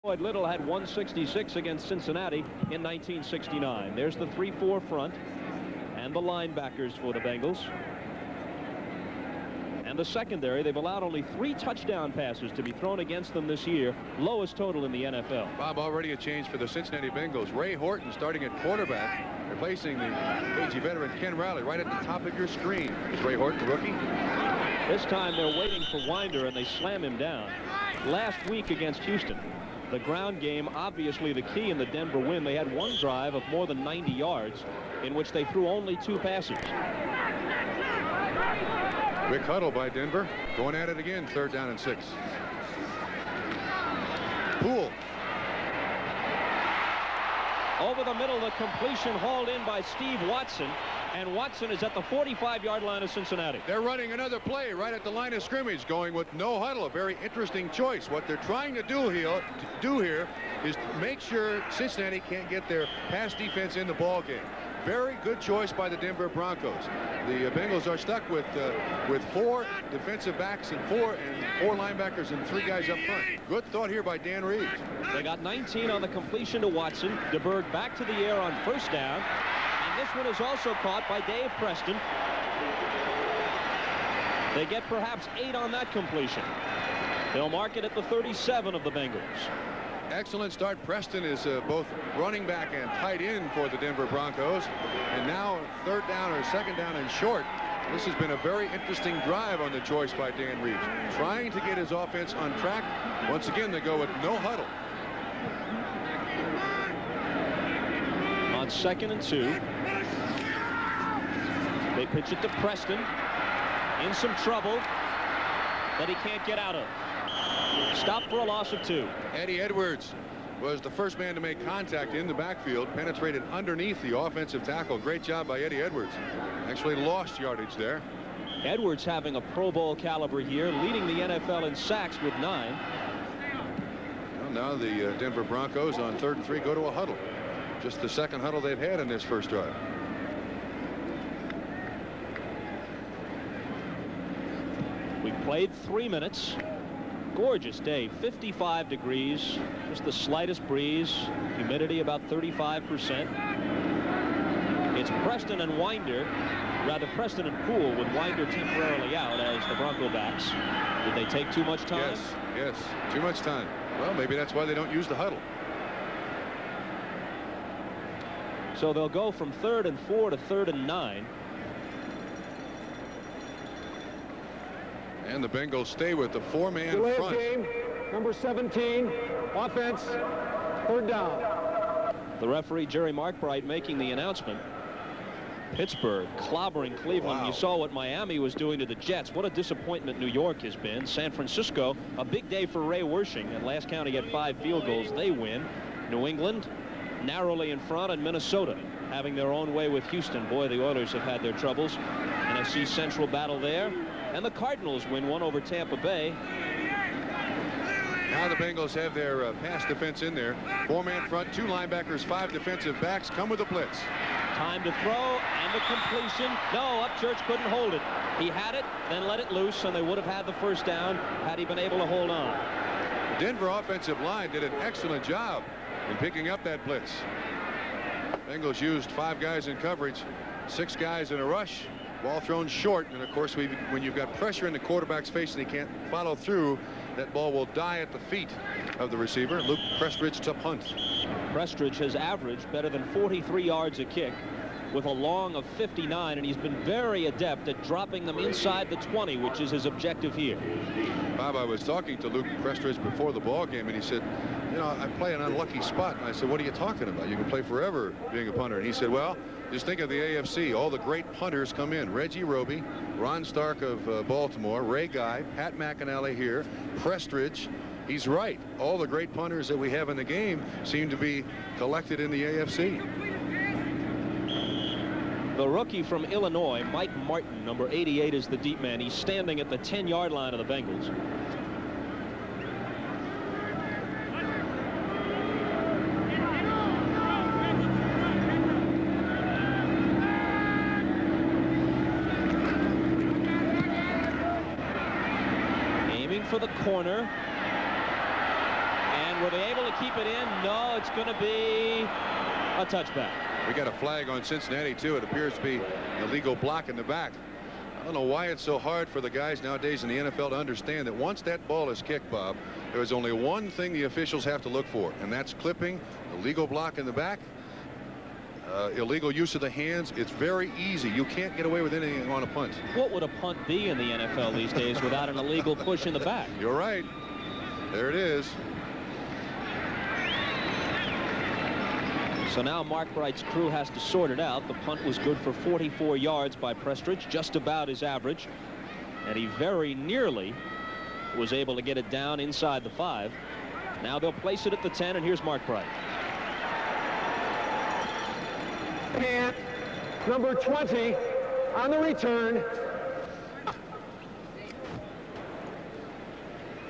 Little had 166 against Cincinnati in 1969. There's the 3-4 front and the linebackers for the Bengals. And the secondary, they've allowed only 3 touchdown passes to be thrown against them this year, lowest total in the NFL. Bob, already a change for the Cincinnati Bengals. Ray Horton starting at quarterback, replacing the AG veteran Ken Riley. Right at the top of your screen is Ray Horton, the rookie. This time they're waiting for Winder and they slam him down. Last week against Houston, the ground game obviously the key in the Denver win. They had one drive of more than 90 yards in which they threw only 2 passes. Quick huddle by Denver. Going at it again. 3rd down and 6. Poole. Over the middle, the completion hauled in by Steve Watson. And Watson is at the 45-yard line of Cincinnati. They're running another play right at the line of scrimmage, going with no huddle. A very interesting choice. What they're trying to do here is to make sure Cincinnati can't get their pass defense in the ball game. Very good choice by the Denver Broncos. The Bengals are stuck with 4 defensive backs and 4 linebackers and 3 guys up front. Good thought here by Dan Reeves. They got 19 on the completion to Watson. DeBerg back to the air on 1st down. This one is also caught by Dave Preston. They get perhaps 8 on that completion. They'll mark it at the 37 of the Bengals. Excellent start. Preston is both running back and tight end for the Denver Broncos. And now 3rd down or 2nd down and short. This has been a very interesting drive on the choice by Dan Reeves. Trying to get his offense on track. Once again, they go with no huddle. On 2nd and 2. They pitch it to Preston. In some trouble that he can't get out of. Stop for a loss of 2. Eddie Edwards was the first man to make contact in the backfield. Penetrated underneath the offensive tackle. Great job by Eddie Edwards. Actually lost yardage there. Edwards having a Pro Bowl caliber year, leading the NFL in sacks with 9. Well, now the Denver Broncos on 3rd and 3 go to a huddle. Just the 2nd huddle they've had in this first drive. We played 3 minutes. Gorgeous day, 55 degrees, just the slightest breeze, humidity about 35%. It's Preston and Winder, rather Preston and Poole, with Winder temporarily out as the Bronco backs. Did they take too much time? Yes, too much time. Well, maybe that's why they don't use the huddle. So they'll go from 3rd and 4 to 3rd and 9. And the Bengals stay with the 4-man front. Game, number 17, offense, 3rd down. The referee, Jerry Markbright, making the announcement. Pittsburgh clobbering Cleveland. Wow. You saw what Miami was doing to the Jets. What a disappointment New York has been. San Francisco, a big day for Ray Wersching. At last count, he had 5 field goals. They win. New England narrowly in front, and Minnesota having their own way with Houston. Boy, the Oilers have had their troubles. NFC Central battle there. And the Cardinals win 1 over Tampa Bay. Now the Bengals have their pass defense in there. 4-man front, 2 linebackers, 5 defensive backs. Come with a blitz. Time to throw, and the completion. No, Upchurch couldn't hold it. He had it, then let it loose, and they would have had the 1st down had he been able to hold on. The Denver offensive line did an excellent job in picking up that blitz. Bengals used 5 guys in coverage, 6 guys in a rush. Ball thrown short, and of course when you've got pressure in the quarterback's face and he can't follow through, that ball will die at the feet of the receiver. Luke Prestridge to punt. Prestridge has averaged better than 43 yards a kick with a long of 59, and he's been very adept at dropping them inside the 20, which is his objective here. Bob, I was talking to Luke Prestridge before the ball game, and he said, you know, I play an unlucky spot. And I said, what are you talking about? You can play forever being a punter. And he said, well, just think of the AFC. All the great punters come in. Reggie Roby, Ron Stark of Baltimore, Ray Guy, Pat McInally here, Prestridge. He's right. All the great punters that we have in the game seem to be collected in the AFC. The rookie from Illinois, Mike Martin, number 88, is the deep man. He's standing at the 10-yard line of the Bengals. Aiming for the corner. And were they able to keep it in? No, it's going to be a touchback. We got a flag on Cincinnati, too. It appears to be an illegal block in the back. I don't know why it's so hard for the guys nowadays in the NFL to understand that once that ball is kicked, Bob, there is only one thing the officials have to look for, and that's clipping, illegal block in the back, illegal use of the hands. It's very easy. You can't get away with anything on a punt. What would a punt be in the NFL these days without an illegal push in the back? You're right. There it is. So now Mark Bright's crew has to sort it out. The punt was good for 44 yards by Prestridge, just about his average. And he very nearly was able to get it down inside the 5. Now they'll place it at the 10, and here's Mark Bright. And number 20 on the return.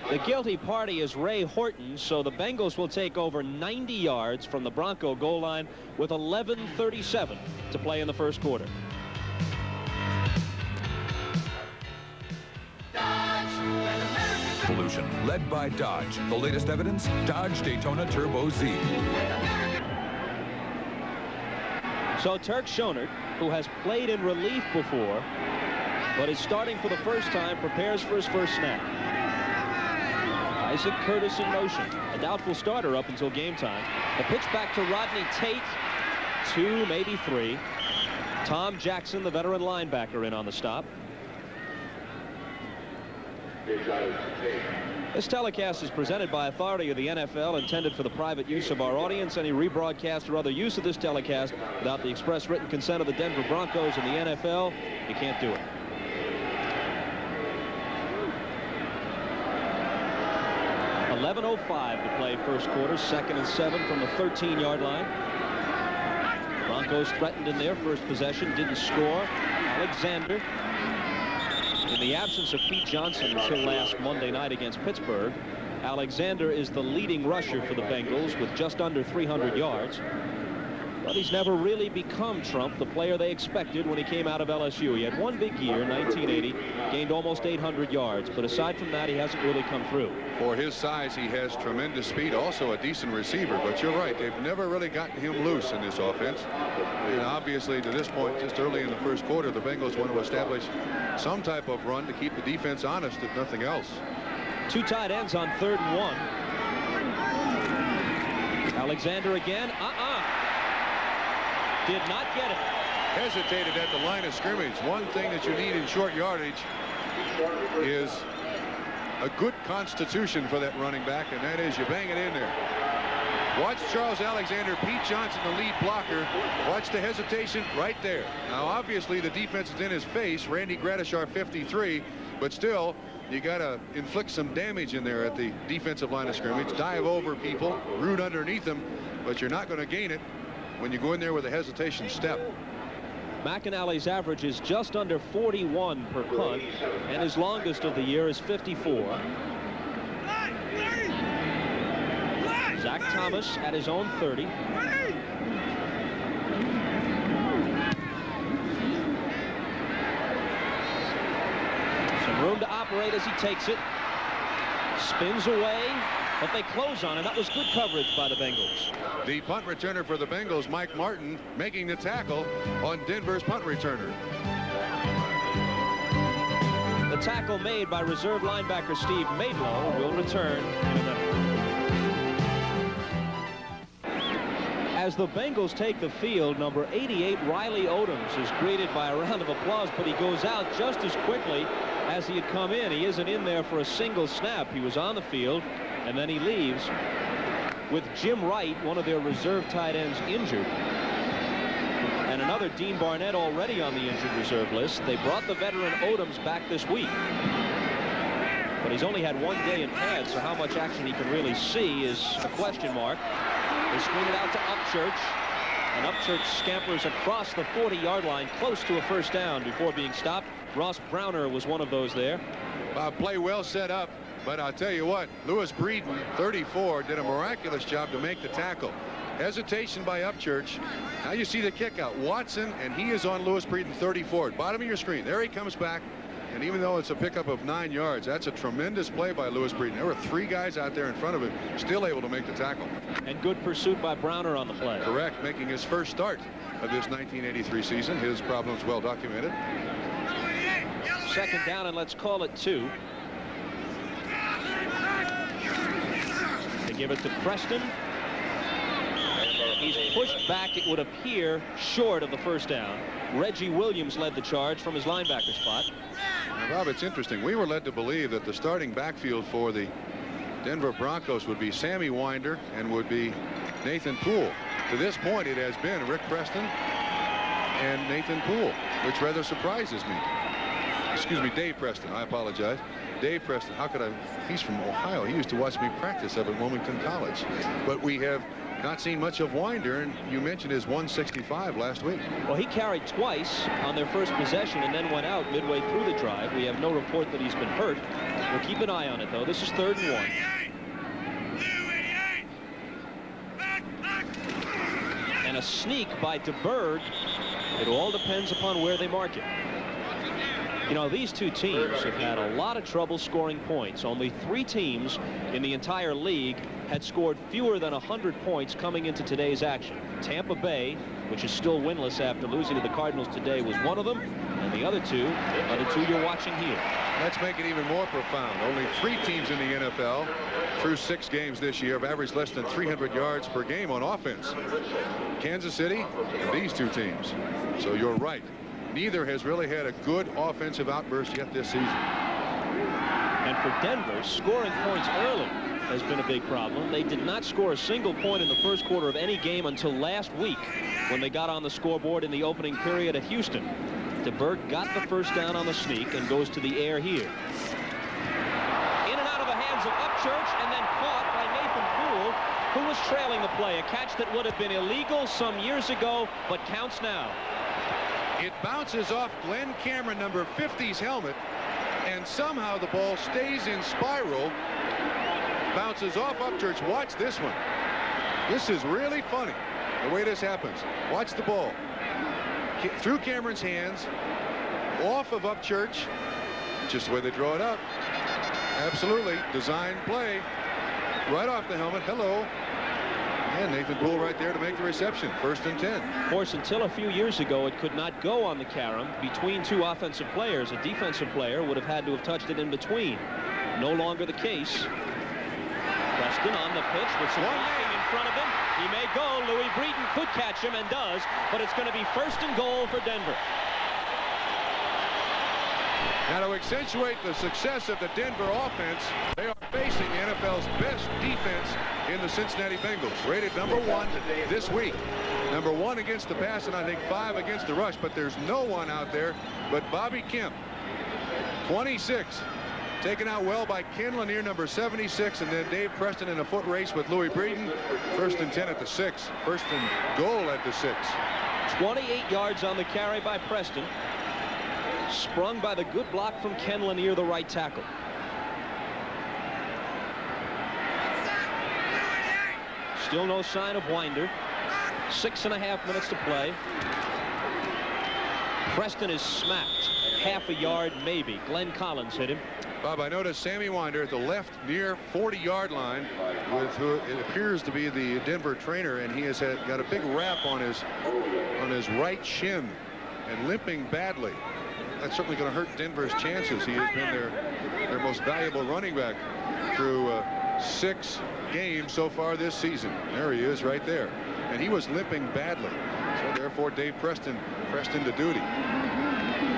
The guilty party is Ray Horton, so the Bengals will take over 90 yards from the Bronco goal line with 11:37 to play in the first quarter. Pollution led by Dodge. The latest evidence, Dodge Daytona Turbo Z. So Turk Schonert, who has played in relief before, but is starting for the first time, prepares for his first snap. Isaac Curtis in motion, a doubtful starter up until game time. The pitch back to Rodney Tate, 2, maybe 3. Tom Jackson, the veteran linebacker, in on the stop. This telecast is presented by authority of the NFL, intended for the private use of our audience. Any rebroadcast or other use of this telecast without the express written consent of the Denver Broncos and the NFL, you can't do it. .11:05 to play first quarter, 2nd and 7 from the 13-yard line. Broncos threatened in their first possession, didn't score. Alexander, in the absence of Pete Johnson until last Monday night against Pittsburgh, Alexander is the leading rusher for the Bengals with just under 300 yards. But he's never really become Trump, the player they expected when he came out of LSU. He had one big year, 1980, gained almost 800 yards. But aside from that, he hasn't really come through. For his size, he has tremendous speed, also a decent receiver. But you're right, they've never really gotten him loose in this offense. And obviously, to this point, just early in the first quarter, the Bengals want to establish some type of run to keep the defense honest, if nothing else. 2 tight ends on 3rd and 1. Alexander again. Did not get it. Hesitated at the line of scrimmage. One thing that you need in short yardage is a good constitution for that running back, and that is you bang it in there. Watch Charles Alexander, Pete Johnson, the lead blocker. Watch the hesitation right there. Now, obviously, the defense is in his face. Randy Gradishar, 53, but still, you got to inflict some damage in there at the defensive line of scrimmage. Dive over people, root underneath them, but you're not going to gain it when you go in there with a hesitation step. McAnally's average is just under 41 per punt, and his longest of the year is 54. Zach Thomas at his own 30. Some room to operate as he takes it. Spins away, but they close on him. That was good coverage by the Bengals. The punt returner for the Bengals, Mike Martin, making the tackle on Denver's punt returner. The tackle made by reserve linebacker Steve Maidlow will return in a minute. As the Bengals take the field, number 88, Riley Odoms, is greeted by a round of applause, but he goes out just as quickly as he had come in. He isn't in there for a single snap. He was on the field, and then he leaves with Jim Wright, one of their reserve tight ends, injured. And another Dean Barnett already on the injured reserve list. They brought the veteran Odoms back this week. But he's only had 1 day in pads, so how much action he can really see is a question mark. They screen it out to Upchurch, and Upchurch scampers across the 40-yard line, close to a first down before being stopped. Ross Browner was one of those there. Play well set up, but I'll tell you what, Lewis Breeden, 34, did a miraculous job to make the tackle. Hesitation by Upchurch. Now you see the kick out. Watson, and he is on Lewis Breeden, 34. Bottom of your screen. There he comes back. And even though it's a pickup of 9 yards, that's a tremendous play by Louis Breeden. There were 3 guys out there in front of him, still able to make the tackle. And good pursuit by Browner on the play. Correct, making his first start of this 1983 season. His problems well documented. Second down, and let's call it 2. They give it to Preston. He's pushed back, it would appear, short of the first down. Reggie Williams led the charge from his linebacker spot. Now, Bob, it's interesting. We were led to believe that the starting backfield for the Denver Broncos would be Sammy Winder and would be Nathan Poole. To this point, it has been Rick Preston and Nathan Poole, which rather surprises me. Excuse me, Dave Preston. I apologize. Dave Preston. How could I? He's from Ohio. He used to watch me practice up at Wilmington College. But we have not seen much of Winder, and you mentioned his 165 last week. Well, he carried twice on their first possession and then went out midway through the drive. We have no report that he's been hurt. We'll keep an eye on it, though. This is 3rd and 1. And a sneak by DeBerg. It all depends upon where they mark it. You know, these two teams have had a lot of trouble scoring points. Only 3 teams in the entire league had scored fewer than 100 points coming into today's action. Tampa Bay, which is still winless after losing to the Cardinals today, was one of them, and the other 2 are the 2 you're watching here. Let's make it even more profound. Only 3 teams in the NFL through 6 games this year have averaged less than 300 yards per game on offense. Kansas City and these 2 teams. So you're right. Neither has really had a good offensive outburst yet this season. And for Denver, scoring points early has been a big problem. They did not score a single point in the first quarter of any game until last week when they got on the scoreboard in the opening period at Houston. DeBerg got the first down on the sneak and goes to the air here. In and out of the hands of Upchurch and then caught by Nathan Poole, who was trailing the play. A catch that would have been illegal some years ago, but counts now. It bounces off Glenn Cameron, number 50's helmet, and somehow the ball stays in spiral. Bounces off Upchurch. Watch this one. This is really funny, the way this happens. Watch the ball. Through Cameron's hands, off of Upchurch. Just the way they draw it up. Absolutely. Design play. Right off the helmet. Hello. And Nathan Poole right there to make the reception. 1st and 10. Of course, until a few years ago, it could not go on the carom between 2 offensive players. A defensive player would have had to have touched it in between. No longer the case. Preston on the pitch with some blocking in front of him. He may go. Louis Breeden could catch him and does, but it's going to be 1st and goal for Denver. Now, to accentuate the success of the Denver offense, they are facing the NFL's best defense in the Cincinnati Bengals, rated number 1 this week. Number 1 against the pass, and I think 5 against the rush, but there's no one out there but Bobby Kemp, 26. Taken out well by Ken Lanier, number 76, and then Dave Preston in a foot race with Louis Breeden. 1st and 10 at the 6. 1st and goal at the 6. 28 yards on the carry by Preston. Sprung by the good block from Ken Lanier, the right tackle. Still no sign of Winder. 6.5 minutes to play. Preston is smacked. Half a yard, maybe. Glenn Collins hit him. Bob, I noticed Sammy Winder at the left near 40-yard line with who it appears to be the Denver trainer, and he has got a big wrap on his right shin and limping badly. That's certainly going to hurt Denver's chances. He has been their most valuable running back through 6 games so far this season. There he is right there. And he was limping badly. So therefore, Dave Preston pressed into duty.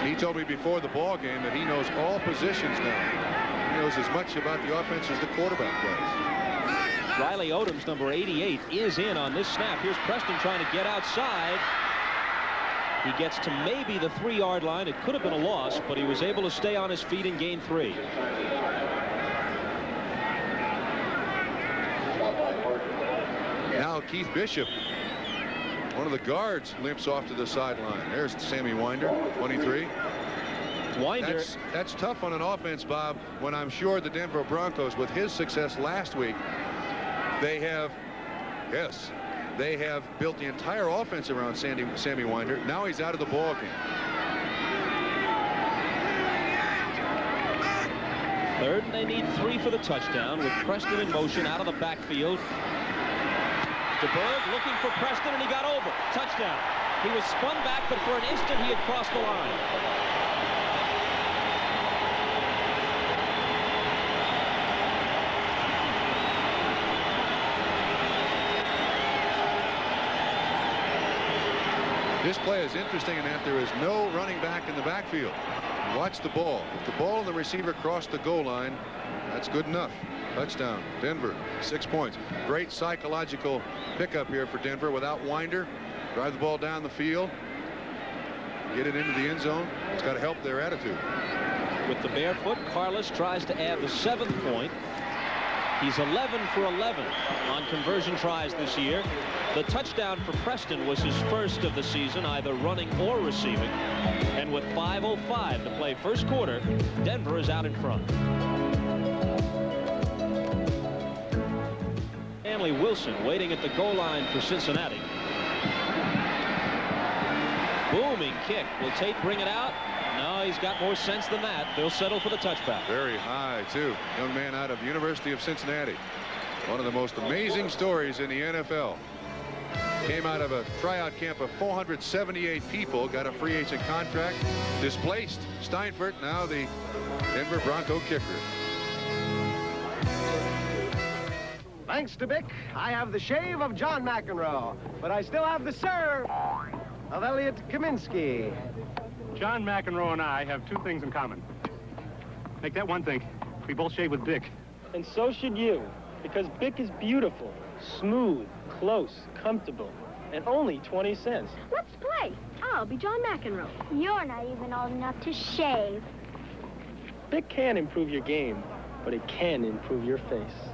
He told me before the ball game that he knows all positions now. He knows as much about the offense as the quarterback does. Riley Odoms, number 88, is in on this snap. Here's Preston trying to get outside. He gets to maybe the 3-yard line. It could have been a loss, but he was able to stay on his feet and gain 3. Now Keith Bishop, one of the guards, limps off to the sideline. There's Sammy Winder, 23. Winder. That's tough on an offense, Bob, when I'm sure the Denver Broncos, with his success last week, they have built the entire offense around Sammy Winder. Now he's out of the ball game. third, and they need 3 for the touchdown with Preston in motion out of the backfield. DeBerg looking for Preston, and he got over. Touchdown. He was spun back, but for an instant he had crossed the line. This play is interesting in that there is no running back in the backfield. Watch the ball. If the ball and the receiver cross the goal line, that's good enough. Touchdown, Denver, 6 points. Great psychological pickup here for Denver without Winder. Drive the ball down the field, get it into the end zone. It's got to help their attitude. With the bare foot, Carlos tries to add the 7th point. He's 11 for 11 on conversion tries this year. The touchdown for Preston was his first of the season, either running or receiving. And with 5:05 to play first quarter, Denver is out in front. Stanley Wilson waiting at the goal line for Cincinnati. Booming kick. Will Tate bring it out? No, he's got more sense than that. They'll settle for the touchback. Very high, too. Young man out of University of Cincinnati. One of the most amazing stories in the NFL. Came out of a tryout camp of 478 people. Got a free agent contract. Displaced Steinfurt, now the Denver Bronco kicker. Thanks to Bick, I have the shave of John McEnroe, but I still have the serve of Elliot Kaminsky. John McEnroe and I have 2 things in common. Make that one thing. We both shave with Bic. And so should you, because Bic is beautiful, smooth, close, comfortable, and only 20 cents. Let's play. I'll be John McEnroe. You're not even old enough to shave. Bic can improve your game, but it can improve your face.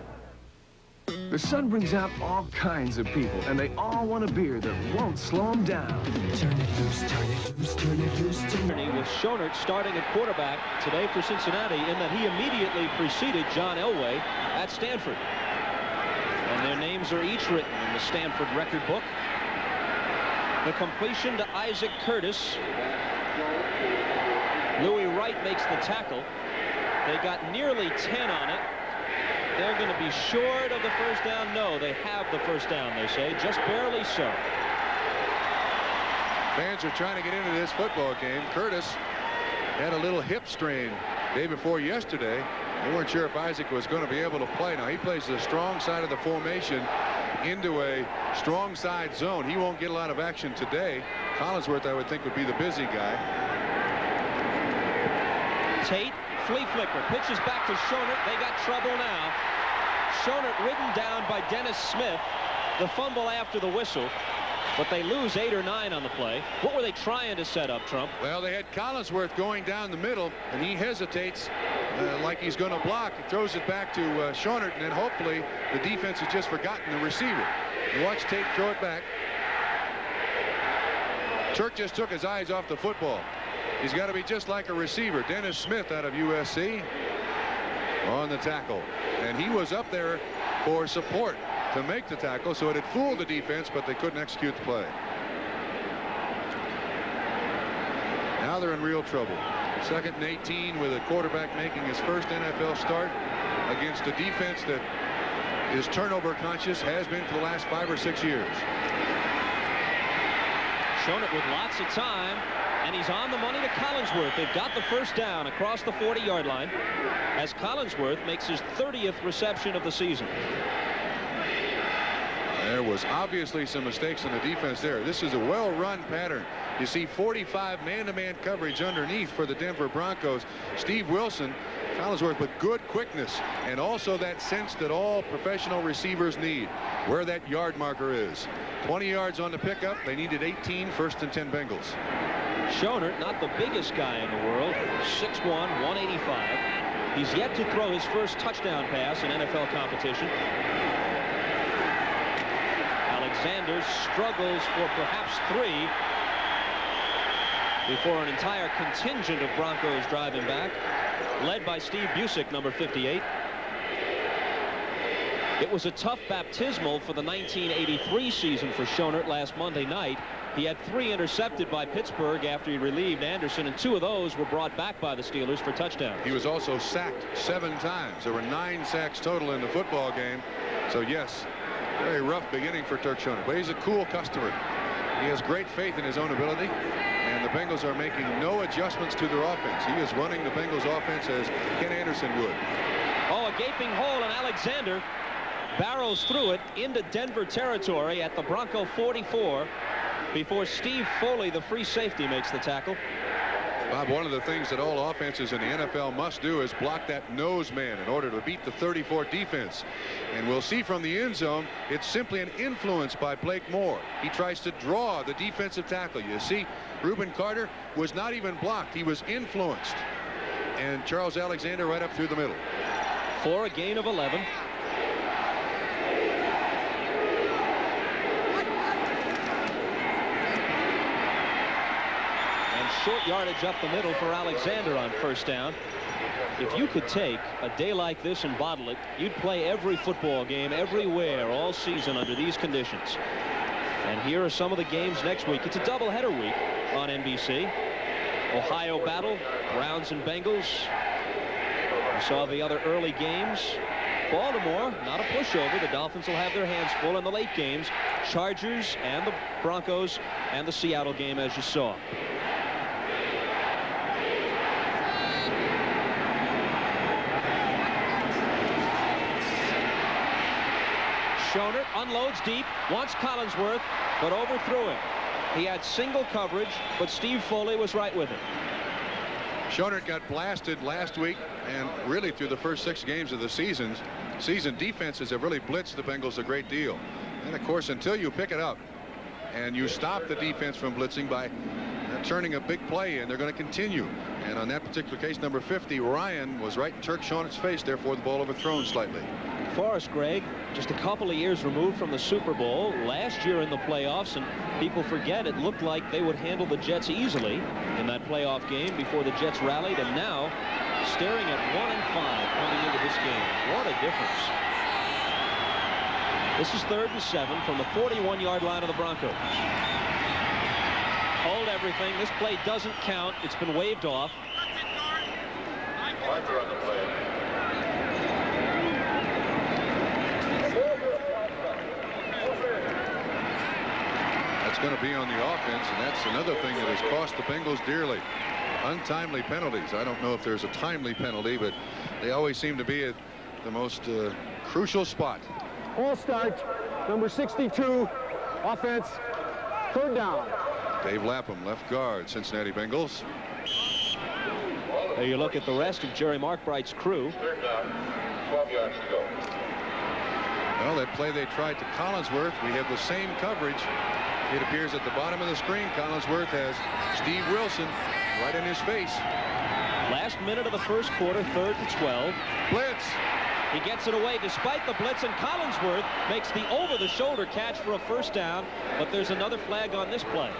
The sun brings out all kinds of people, and they all want a beer that won't slow them down. Turn it loose, turn it loose, turn it loose, turn it. With Schonert starting at quarterback today for Cincinnati, in that he immediately preceded John Elway at Stanford. And their names are each written in the Stanford record book. The completion to Isaac Curtis. Louis Wright makes the tackle. They got nearly 10 on it. They're going to be short of the first down. No, they have the first down, they say. Just barely so. Fans are trying to get into this football game. Curtis had a little hip strain day before yesterday. They weren't sure if Isaac was going to be able to play. Now, he plays the strong side of the formation into a strong side zone. He won't get a lot of action today. Collinsworth, I would think, would be the busy guy. Tate, flea flicker, pitches back to Schonert. They got trouble now. Schonert ridden down by Dennis Smith. The fumble after the whistle. But they lose 8 or 9 on the play. What were they trying to set up, Trump? Well, they had Collinsworth going down the middle, and he hesitates like he's going to block. He throws it back to Schonert, and then hopefully the defense has just forgotten the receiver. You watch Tate throw it back. Turk just took his eyes off the football. He's got to be just like a receiver. Dennis Smith out of USC on the tackle. And he was up there for support to make the tackle, so it had fooled the defense, but they couldn't execute the play. Now they're in real trouble. 2nd and 18 with a quarterback making his first NFL start against a defense that is turnover conscious, has been for the last 5 or 6 years. Schonert with lots of time, and he's on the money to Collinsworth. They've got the first down across the 40-yard line as Collinsworth makes his 30th reception of the season. There was obviously some mistakes in the defense there. This is a well-run pattern. You see 45 man-to-man coverage underneath for the Denver Broncos. Steve Wilson, Collinsworth with good quickness, and also that sense that all professional receivers need, where that yard marker is. 20 yards on the pickup. They needed 18. 1st and 10 Bengals. Schonert, not the biggest guy in the world, 6'1", 185. He's yet to throw his first touchdown pass in NFL competition. Alexander struggles for perhaps 3 before an entire contingent of Broncos driving back, led by Steve Busick, number 58. It was a tough baptismal for the 1983 season for Schoenert last Monday night. He had 3 intercepted by Pittsburgh after he relieved Anderson, and 2 of those were brought back by the Steelers for touchdowns. He was also sacked 7 times. There were 9 sacks total in the football game. So yes, very rough beginning for Turk Schoenert, but he's a cool customer. He has great faith in his own ability, and the Bengals are making no adjustments to their offense. He is running the Bengals offense as Ken Anderson would. Oh, a gaping hole, and Alexander barrels through it into Denver territory at the Bronco 44 before Steve Foley, the free safety, makes the tackle. Bob, one of the things that all offenses in the NFL must do is block that nose man in order to beat the 34 defense. And we'll see from the end zone, it's simply an influence by Blake Moore. He tries to draw the defensive tackle. You see, Reuben Carter was not even blocked. He was influenced. And Charles Alexander right up through the middle. For a gain of 11. Short yardage up the middle for Alexander on first down. If you could take a day like this and bottle it, you'd play every football game everywhere all season under these conditions. And here are some of the games next week. It's a doubleheader week on NBC. Ohio battle, Browns and Bengals. We saw the other early games. Baltimore, not a pushover. The Dolphins will have their hands full in the late games. Chargers and the Broncos and the Seattle game, as you saw. Schoenert unloads deep, wants Collinsworth, but overthrew him. He had single coverage, but Steve Foley was right with him. Schoenert got blasted last week, and really through the first 6 games of the season, defenses have really blitzed the Bengals a great deal. And of course, until you pick it up and you stop the defense from blitzing by turning a big play, and they're going to continue. And on that particular case, number 50, Ryan, was right in Turk Schoenert's face, therefore the ball overthrown slightly. Forrest Gregg, just a couple of years removed from the Super Bowl, last year in the playoffs, and people forget it looked like they would handle the Jets easily in that playoff game before the Jets rallied, and now staring at 1-5 coming into this game. What a difference. This is 3rd and 7 from the 41-yard line of the Broncos. Hold everything. This play doesn't count. It's been waved off. That's going to be on the offense, and that's another thing that has cost the Bengals dearly. Untimely penalties. I don't know if there's a timely penalty, but they always seem to be at the most crucial spot. All start, number 62, offense, 3rd down. Dave Lapham, left guard, Cincinnati Bengals. There you look at the rest of Jerry Markbright's crew. 12 yards to go. Well, that play they tried to Collinsworth, we have the same coverage. It appears at the bottom of the screen. Collinsworth has Steve Wilson right in his face. Last minute of the first quarter, 3rd and 12. Blitz. He gets it away despite the blitz, and Collinsworth makes the over-the-shoulder catch for a first down, but there's another flag on this play.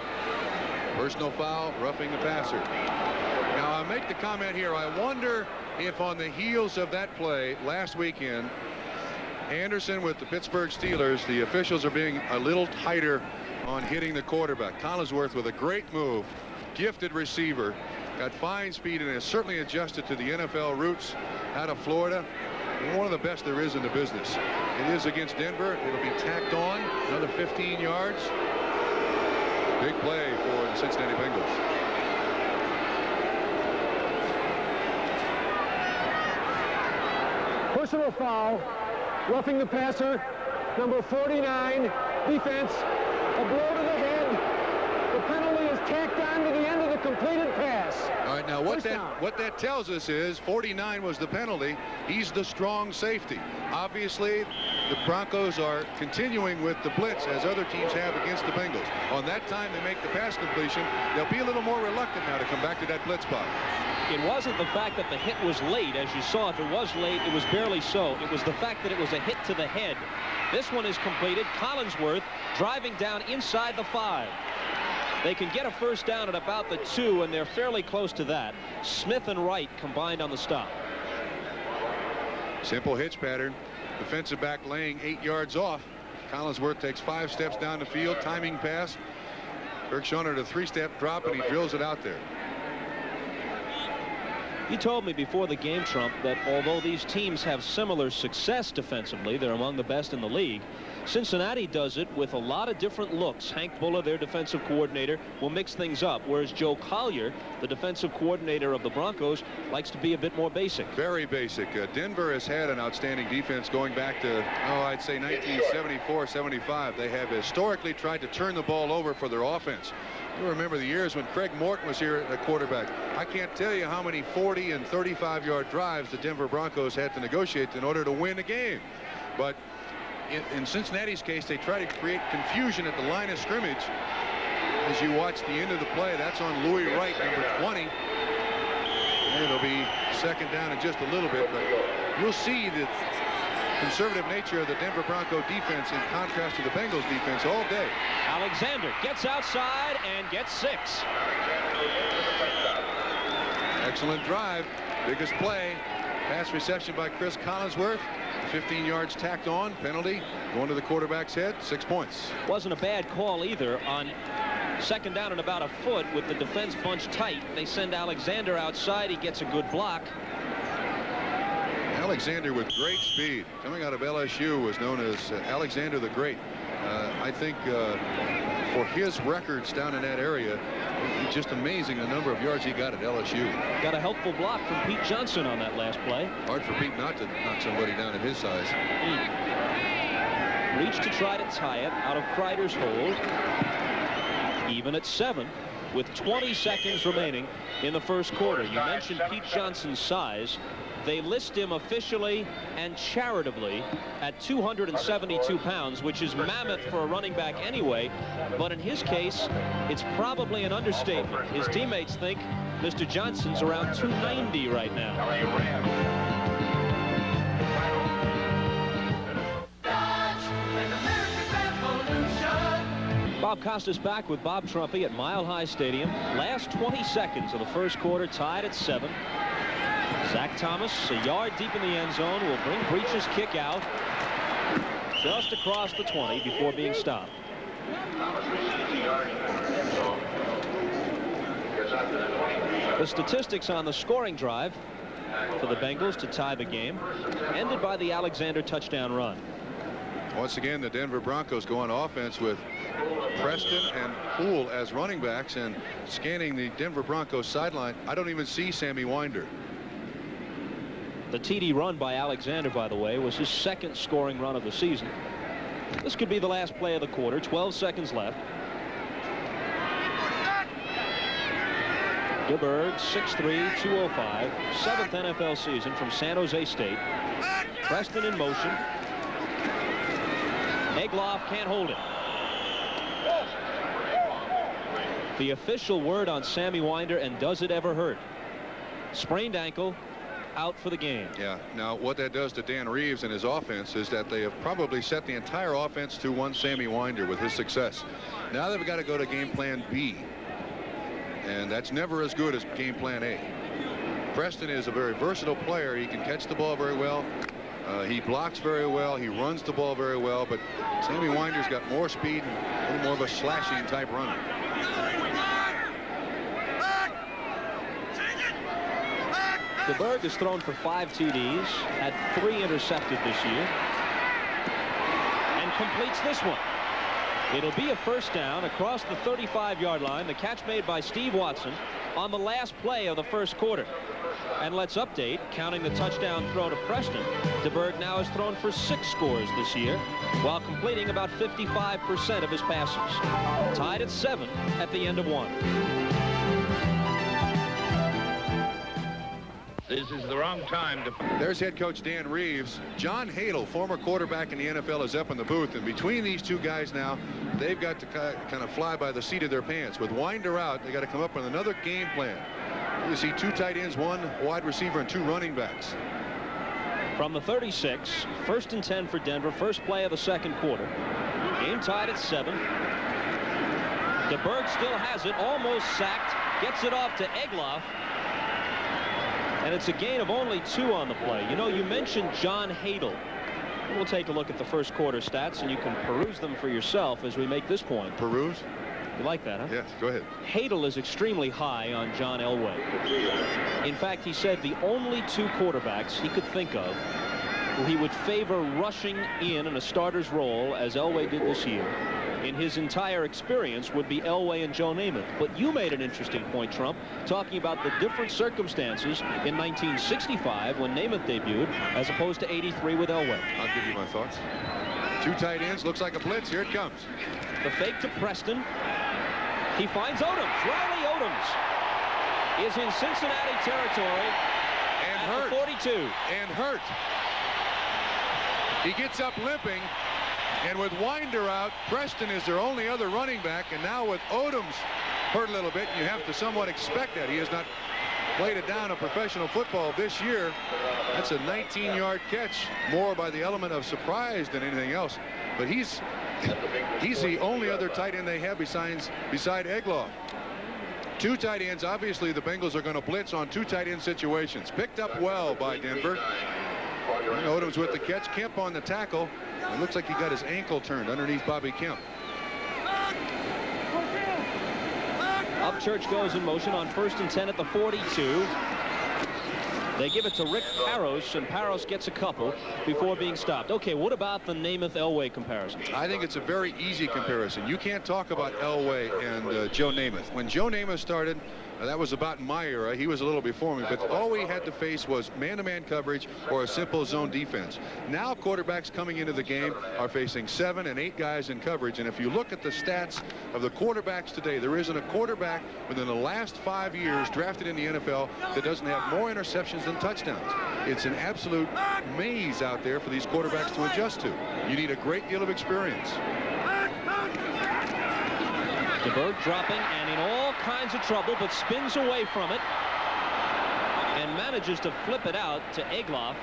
Personal foul, roughing the passer. Now, I make the comment here, I wonder if on the heels of that play last weekend, Anderson with the Pittsburgh Steelers, the officials are being a little tighter on hitting the quarterback. Collinsworth with a great move, gifted receiver, got fine speed, and has certainly adjusted to the NFL roots out of Florida. One of the best there is in the business. It is against Denver. It'll be tacked on another 15 yards. Big play for the Cincinnati Bengals. Personal foul, roughing the passer, number 49, defense, a blow to the head. The penalty is tacked on to the end of the completed pass. All right, now what that tells us is 49 was the penalty. He's the strong safety. Obviously, the Broncos are continuing with the blitz as other teams have against the Bengals. On that time they make the pass completion, they'll be a little more reluctant now to come back to that blitz spot. It wasn't the fact that the hit was late. As you saw, if it was late, it was barely so. It was the fact that it was a hit to the head. This one is completed. Collinsworth driving down inside the 5. They can get a first down at about the 2, and they're fairly close to that. Smith and Wright combined on the stop. Simple hitch pattern. defensive back laying 8 yards off. Collinsworth takes 5 steps down the field, timing pass. Kirk Schauner a 3-step drop, and he drills it out there. You told me before the game, Trump, that although these teams have similar success defensively, they're among the best in the league. Cincinnati does it with a lot of different looks. Hank Buller, their defensive coordinator, will mix things up, whereas Joe Collier, the defensive coordinator of the Broncos, likes to be a bit more basic. Very basic. Denver has had an outstanding defense going back to, I'd say 1974-75. They have historically tried to turn the ball over for their offense. You remember the years when Craig Morton was here at quarterback. I can't tell you how many 40 and 35-yard drives the Denver Broncos had to negotiate in order to win a game. But in Cincinnati's case, they try to create confusion at the line of scrimmage. As you watch the end of the play, that's on Louis Wright, number 20. And it'll be second down in just a little bit, but you'll see the conservative nature of the Denver Bronco defense in contrast to the Bengals defense all day. Alexander gets outside and gets 6. Excellent drive. Biggest play. Pass reception by Chris Collinsworth. 15 yards tacked on. Penalty going to the quarterback's head. 6 points. Wasn't a bad call either. On second down and about a foot with the defense bunched tight, they send Alexander outside. He gets a good block. Alexander with great speed. Coming out of LSU was known as Alexander the Great. I think for his records down in that area, it's just amazing the number of yards he got at LSU. Got a helpful block from Pete Johnson on that last play. Hard for Pete not to knock somebody down at his size. Reached to try to tie it out of Kreider's hold. Even at 7 with 20 seconds remaining in the first quarter. You mentioned Pete Johnson's size. They list him officially and charitably at 272 pounds, which is mammoth for a running back anyway. But in his case, it's probably an understatement. His teammates think Mr. Johnson's around 290 right now. Bob Costas back with Bob Trumpy at Mile High Stadium. Last 20 seconds of the first quarter, tied at 7. Zach Thomas, a yard deep in the end zone, will bring Breach's kick out just across the 20 before being stopped. The statistics on the scoring drive for the Bengals to tie the game ended by the Alexander touchdown run. Once again, the Denver Broncos go on offense with Preston and Poole as running backs, and scanning the Denver Broncos sideline, I don't even see Sammy Winder. The TD run by Alexander, by the way, was his second scoring run of the season. This could be the last play of the quarter. 12 seconds left. DeBerg, 6'3", 205, 7th NFL season from San Jose State. Preston in motion. Egloff can't hold it. The official word on Sammy Winder, and does it ever hurt? Sprained ankle, out for the game. Yeah. Now, what that does to Dan Reeves and his offense is that they have probably set the entire offense to one Sammy Winder with his success. Now they've got to go to game plan B. And that's never as good as game plan A. Preston is a very versatile player. He can catch the ball very well. He blocks very well. He runs the ball very well. But Sammy Winder's got more speed and a little more of a slashing type runner. DeBerg has thrown for 5 TDs, had 3 intercepted this year, and completes this one. It'll be a first down across the 35-yard line. The catch made by Steve Watson on the last play of the first quarter. And let's update, counting the touchdown throw to Preston, DeBerg now has thrown for 6 scores this year, while completing about 55% of his passes. Tied at 7 at the end of 1. This is the wrong time to... There's head coach Dan Reeves. John Hadel, former quarterback in the NFL, is up in the booth. And between these two guys now, they've got to kind of fly by the seat of their pants. With Winder out, they got to come up with another game plan. You see 2 tight ends, 1 wide receiver, and 2 running backs. From the 36, 1st and 10 for Denver. First play of the second quarter. Game tied at 7. DeBerg still has it, almost sacked. Gets it off to Egloff. And it's a gain of only 2 on the play. You know, you mentioned John Hadel. We'll take a look at the first quarter stats, and you can peruse them for yourself as we make this point. Peruse? You like that, huh? Yes, go ahead. Hadel is extremely high on John Elway. In fact, he said the only 2 quarterbacks he could think of who he would favor rushing in a starter's role, as Elway did this year, in his entire experience would be Elway and Joe Namath. But you made an interesting point, Trump, talking about the different circumstances in 1965 when Namath debuted as opposed to 83 with Elway. I'll give you my thoughts. 2 tight ends, looks like a blitz. Here it comes. The fake to Preston. He finds Odoms. Riley Odoms is in Cincinnati territory and at hurt. The 42. And hurt. He gets up limping, and with Winder out, Preston is their only other running back, and now with Odoms hurt a little bit, you have to somewhat expect that. He has not played it down in professional football this year. That's a 19-yard catch, more by the element of surprise than anything else. But he's the only other tight end they have beside Egloff. 2 tight ends. Obviously, the Bengals are going to blitz on 2 tight end situations. Picked up well by Denver. And Odoms with the catch. Kemp on the tackle. It looks like he got his ankle turned underneath Bobby Kemp. Upchurch goes in motion on 1st and 10 at the 42. They give it to Rick Parros, and Parros gets a couple before being stopped. Okay, what about the Namath-Elway comparison? I think it's a very easy comparison. You can't talk about Elway and Joe Namath. When Joe Namath started, that was about in my era. He was a little before me, but all we had to face was man-to-man coverage or a simple zone defense. Now quarterbacks coming into the game are facing 7 and 8 guys in coverage, and if you look at the stats of the quarterbacks today, there isn't a quarterback within the last 5 years drafted in the NFL that doesn't have more interceptions than touchdowns. It's an absolute maze out there for these quarterbacks to adjust to. You need a great deal of experience. DeBerg dropping and in all kinds of trouble, but spins away from it and manages to flip it out to Egloff.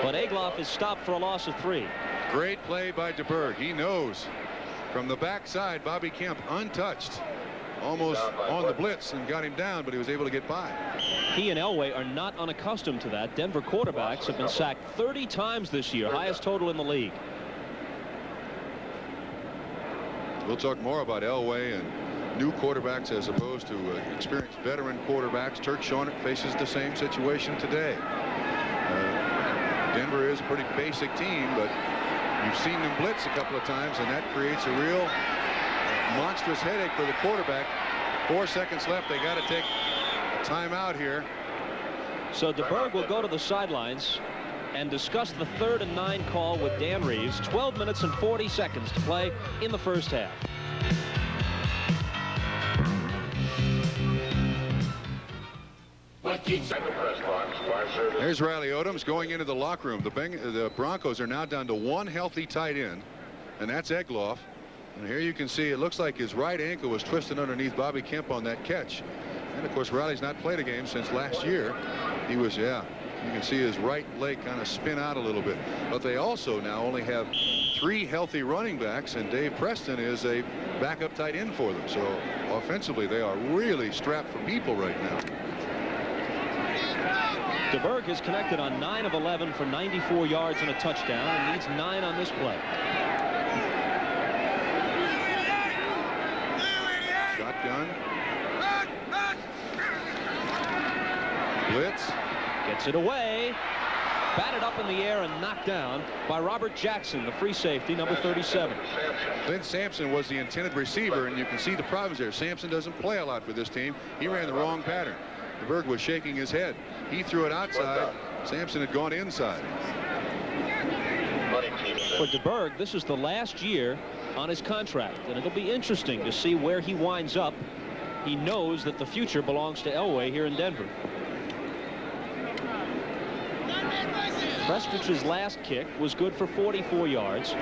But Egloff is stopped for a loss of 3. Great play by DeBerg. He knows from the backside, Bobby Kemp untouched, almost on the blitz, and got him down, but he was able to get by. He and Elway are not unaccustomed to that. Denver quarterbacks have been sacked 30 times this year, highest total in the league. We'll talk more about Elway and new quarterbacks as opposed to experienced veteran quarterbacks. Turk Schonert faces the same situation today. Denver is a pretty basic team, but you've seen them blitz a couple of times, and that creates a real monstrous headache for the quarterback. 4 seconds left. They got to take a timeout here. So DeBerg will go to the sidelines and discuss the 3rd and 9 call with Dan Reeves. 12 minutes and 40 seconds to play in the first half. There's Riley Odoms going into the locker room. The Broncos are now down to 1 healthy tight end, and that's Egloff. And here you can see it looks like his right ankle was twisted underneath Bobby Kemp on that catch. And of course, Riley's not played a game since last year. He was, you can see his right leg kind of spin out a little bit. But they also now only have 3 healthy running backs, and Dave Preston is a backup tight end for them. So offensively, they are really strapped for people right now. DeBerg has connected on 9 of 11 for 94 yards and a touchdown, and needs 9 on this play. Shotgun. Blitz. Gets it away. Batted up in the air and knocked down by Robert Jackson, the free safety, number 37. Lynn Sampson was the intended receiver, and you can see the problems there. Sampson doesn't play a lot for this team. He ran the wrong pattern. DeBerg was shaking his head. He threw it outside. Sampson had gone inside. For DeBerg, this is the last year on his contract, and it'll be interesting to see where he winds up. He knows that the future belongs to Elway here in Denver. Prestwich's last kick was good for 44 yards.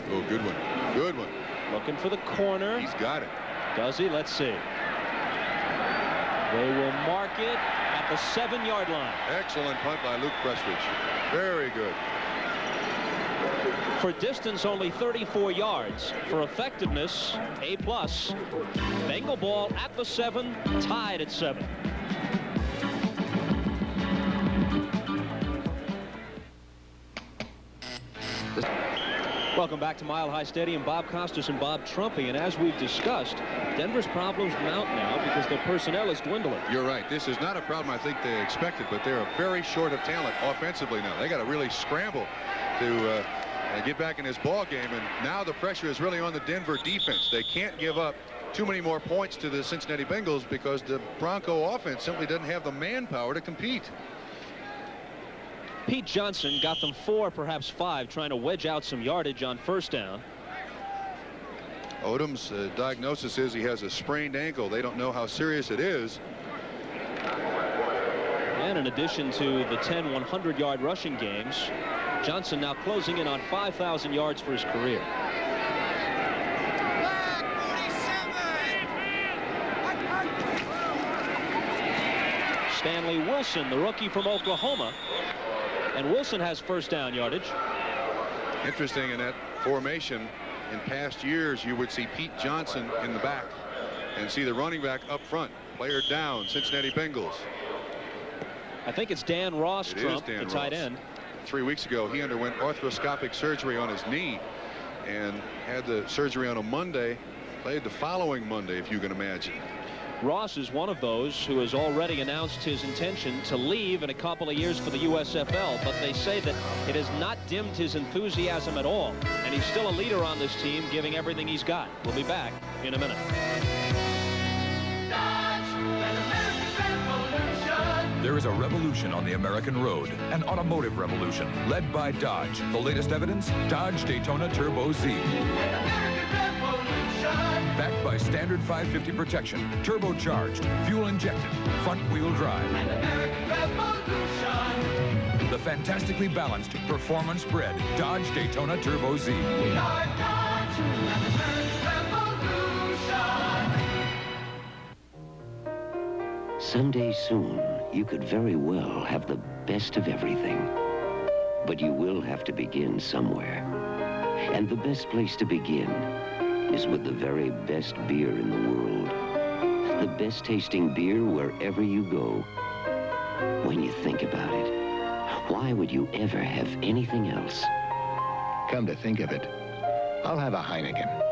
Oh, good one. Good one. Looking for the corner. He's got it. Does he? Let's see. They will mark it at the 7-yard line. Excellent punt by Luke Prestwich. Very good. For distance, only 34 yards. For effectiveness, A+. Bengal ball at the 7, tied at 7. Welcome back to Mile High Stadium. Bob Costas and Bob Trumpy. And as we've discussed, Denver's problems mount now because their personnel is dwindling. You're right. This is not a problem I think they expected, but they're very short of talent offensively now. They got to really scramble to get back in this ball game. And now the pressure is really on the Denver defense. They can't give up too many more points to the Cincinnati Bengals because the Bronco offense simply doesn't have the manpower to compete. Pete Johnson got them 4, perhaps 5, trying to wedge out some yardage on first down. Odom's diagnosis is he has a sprained ankle. They don't know how serious it is. And in addition to the 10 100-yard rushing games, Johnson now closing in on 5,000 yards for his career. Stanley Wilson, the rookie from Oklahoma. And Wilson has first down yardage. Interesting in that formation. In past years, you would see Pete Johnson in the back and see the running back up front. Player down, Cincinnati Bengals. I think it's Dan Ross, Trump, the tight end. 3 weeks ago, he underwent arthroscopic surgery on his knee and had the surgery on a Monday. Played the following Monday, if you can imagine. Ross is one of those who has already announced his intention to leave in a couple of years for the USFL, but they say that it has not dimmed his enthusiasm at all, and he's still a leader on this team, giving everything he's got. We'll be back in a minute. There is a revolution on the American road, an automotive revolution led by Dodge. The latest evidence, Dodge Daytona Turbo Z. Backed by standard 550 protection, turbocharged, fuel injected, front wheel drive. The fantastically balanced, performance bred Dodge Daytona Turbo Z. We are Dodge, Someday soon, you could very well have the best of everything. But you will have to begin somewhere. And the best place to begin is with the very best beer in the world. The best tasting beer wherever you go. When you think about it, why would you ever have anything else? Come to think of it, I'll have a Heineken.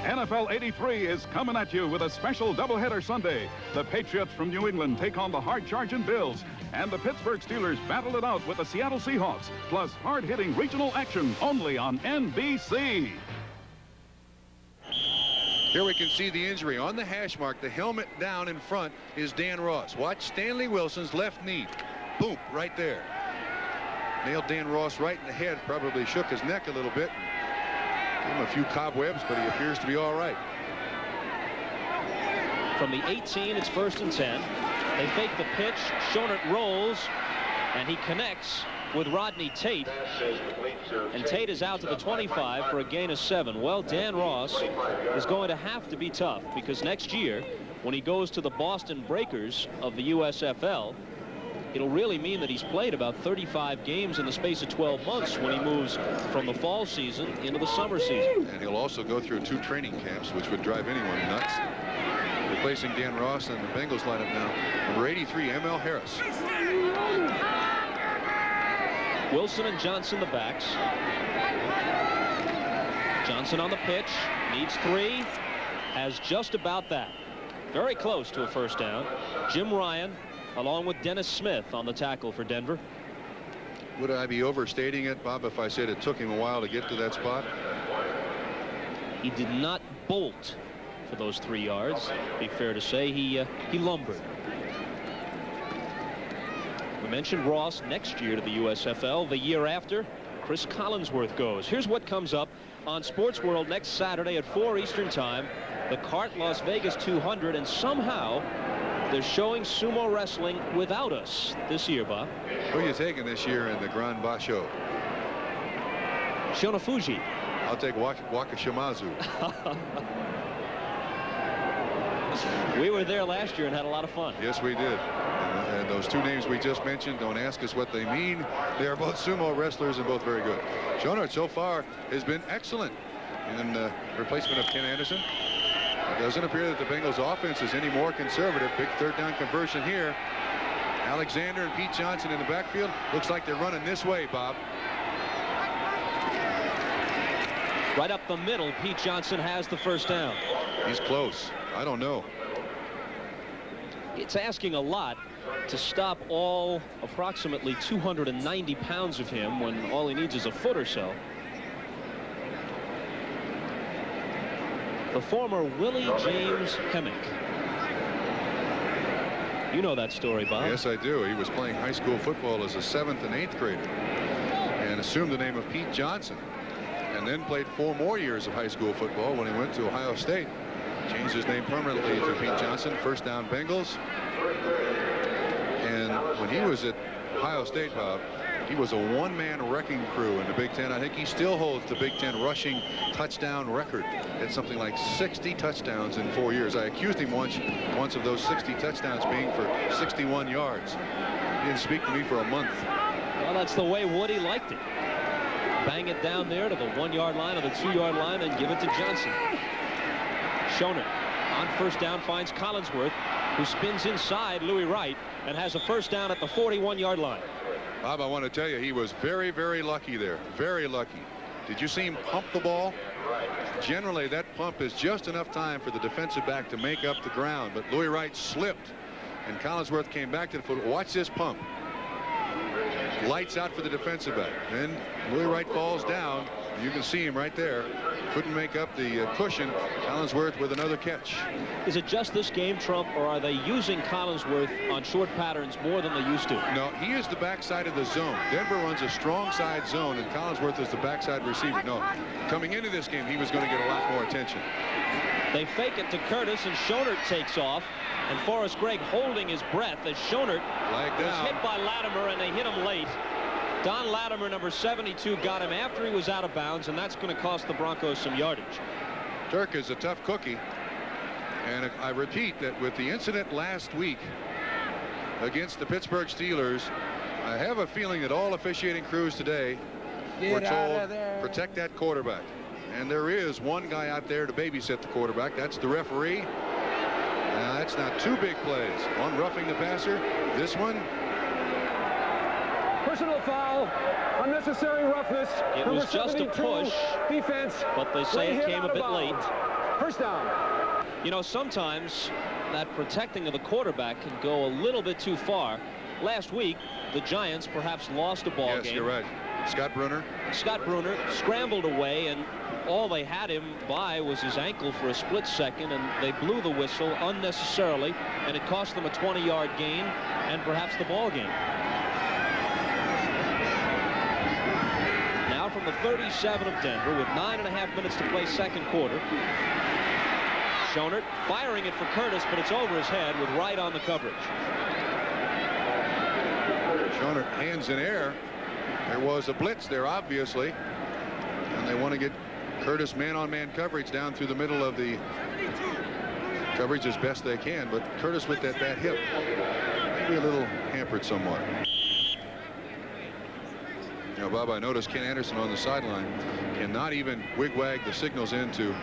NFL 83 is coming at you with a special doubleheader Sunday. The Patriots from New England take on the hard-charging Bills, and the Pittsburgh Steelers battle it out with the Seattle Seahawks, plus hard-hitting regional action only on NBC. Here we can see the injury on the hash mark. The helmet down in front is Dan Ross. Watch Stanley Wilson's left knee. Boom, right there. Nailed Dan Ross right in the head. Probably shook his neck a little bit. Gave him a few cobwebs, but he appears to be all right. From the 18, it's 1st and 10. They fake the pitch. Shonert rolls, and he connects with Rodney Tate. And Tate is out to the 25 for a gain of 7. Well, Dan Ross is going to have to be tough because next year, when he goes to the Boston Breakers of the USFL, it'll really mean that he's played about 35 games in the space of 12 months when he moves from the fall season into the summer season. And he'll also go through 2 training camps, which would drive anyone nuts. Replacing Dan Ross in the Bengals lineup now. Number 83, M.L. Harris. Wilson and Johnson the backs. Johnson on the pitch. Needs 3. Has just about that. Very close to a first down. Jim Ryan along with Dennis Smith on the tackle for Denver. Would I be overstating it, Bob, if I said it took him a while to get to that spot? He did not bolt for those 3 yards. Be fair to say he lumbered. We mentioned Ross next year to the USFL. The year after, Chris Collinsworth goes. Here's what comes up on Sports World next Saturday at 4 Eastern Time. The CART Las Vegas 200, and somehow they're showing sumo wrestling without us this year, Bob. Who are you taking this year in the Grand Basho? Shonafuji. I'll take Wakashimazu. We were there last year and had a lot of fun. Yes, we did. And those two names we just mentioned, don't ask us what they mean. They are both sumo wrestlers and both very good. Schoenert so far has been excellent in replacement of Ken Anderson. It doesn't appear that the Bengals offense is any more conservative. Big third down conversion here. Alexander and Pete Johnson in the backfield. Looks like they're running this way, Bob. Right up the middle, Pete Johnson has the first down. He's close. I don't know. It's asking a lot to stop all approximately 290 pounds of him when all he needs is a foot or so. The former Willie James Hemmick. You know that story, Bob. Yes, I do. He was playing high school football as a 7th and 8th grader and assumed the name of Pete Johnson, and then played 4 more years of high school football when he went to Ohio State. Changed his name permanently to Pete Johnson. First down Bengals. And when he was at Ohio State, Bob, he was a one-man wrecking crew in the Big Ten. I think he still holds the Big Ten rushing touchdown record. It's something like 60 touchdowns in 4 years. I accused him once of those 60 touchdowns being for 61 yards. He didn't speak to me for a month. Well, that's the way Woody liked it. Bang it down there to the 1-yard line or the 2-yard line and give it to Johnson. Schoenert on first down finds Collinsworth, who spins inside Louis Wright and has a first down at the 41-yard line. Bob, I want to tell you, he was very, very lucky there. Very lucky. Did you see him pump the ball? Generally, that pump is just enough time for the defensive back to make up the ground. But Louis Wright slipped, and Collinsworth came back to the foot. Watch this pump. Lights out for the defensive back. Then Louis Wright falls down. You can see him right there. Couldn't make up the cushion. Collinsworth with another catch. Is it just this game, Trump, or are they using Collinsworth on short patterns more than they used to? No, he is the backside of the zone. Denver runs a strong side zone, and Collinsworth is the backside receiver. No, coming into this game, he was going to get a lot more attention. They fake it to Curtis, and Schoenert takes off. And Forrest Gregg holding his breath as Schoenert was hit by Latimer, and they hit him late. Don Latimer, number 72, got him after he was out of bounds, and that's going to cost the Broncos some yardage. Turk is a tough cookie. And I repeat that with the incident last week against the Pittsburgh Steelers, I have a feeling that all officiating crews today were told, protect that quarterback. And there is one guy out there to babysit the quarterback. That's the referee. Now, that's not 2 big plays. One roughing the passer. This one. Personal foul, unnecessary roughness. It was just a push, defense, but they say it came a bit late. First down. You know, sometimes that protecting of the quarterback can go a little bit too far. Last week, the Giants perhaps lost a ball game. Yes, you're right. Scott Brunner scrambled away, and all they had him by was his ankle for a split second, and they blew the whistle unnecessarily, and it cost them a 20-yard gain and perhaps the ball game. Now from the 37 of Denver with 9.5 minutes to play second quarter. Schoenert firing it for Curtis, but it's over his head with Wright on the coverage. Schoenert hands in air. There was a blitz there, obviously, and they want to get Curtis man-on-man coverage down through the middle of the coverage as best they can, but Curtis with that bad hip maybe a little hampered somewhat. You know, Bob, I noticed Ken Anderson on the sideline cannot even wig-wag the signals into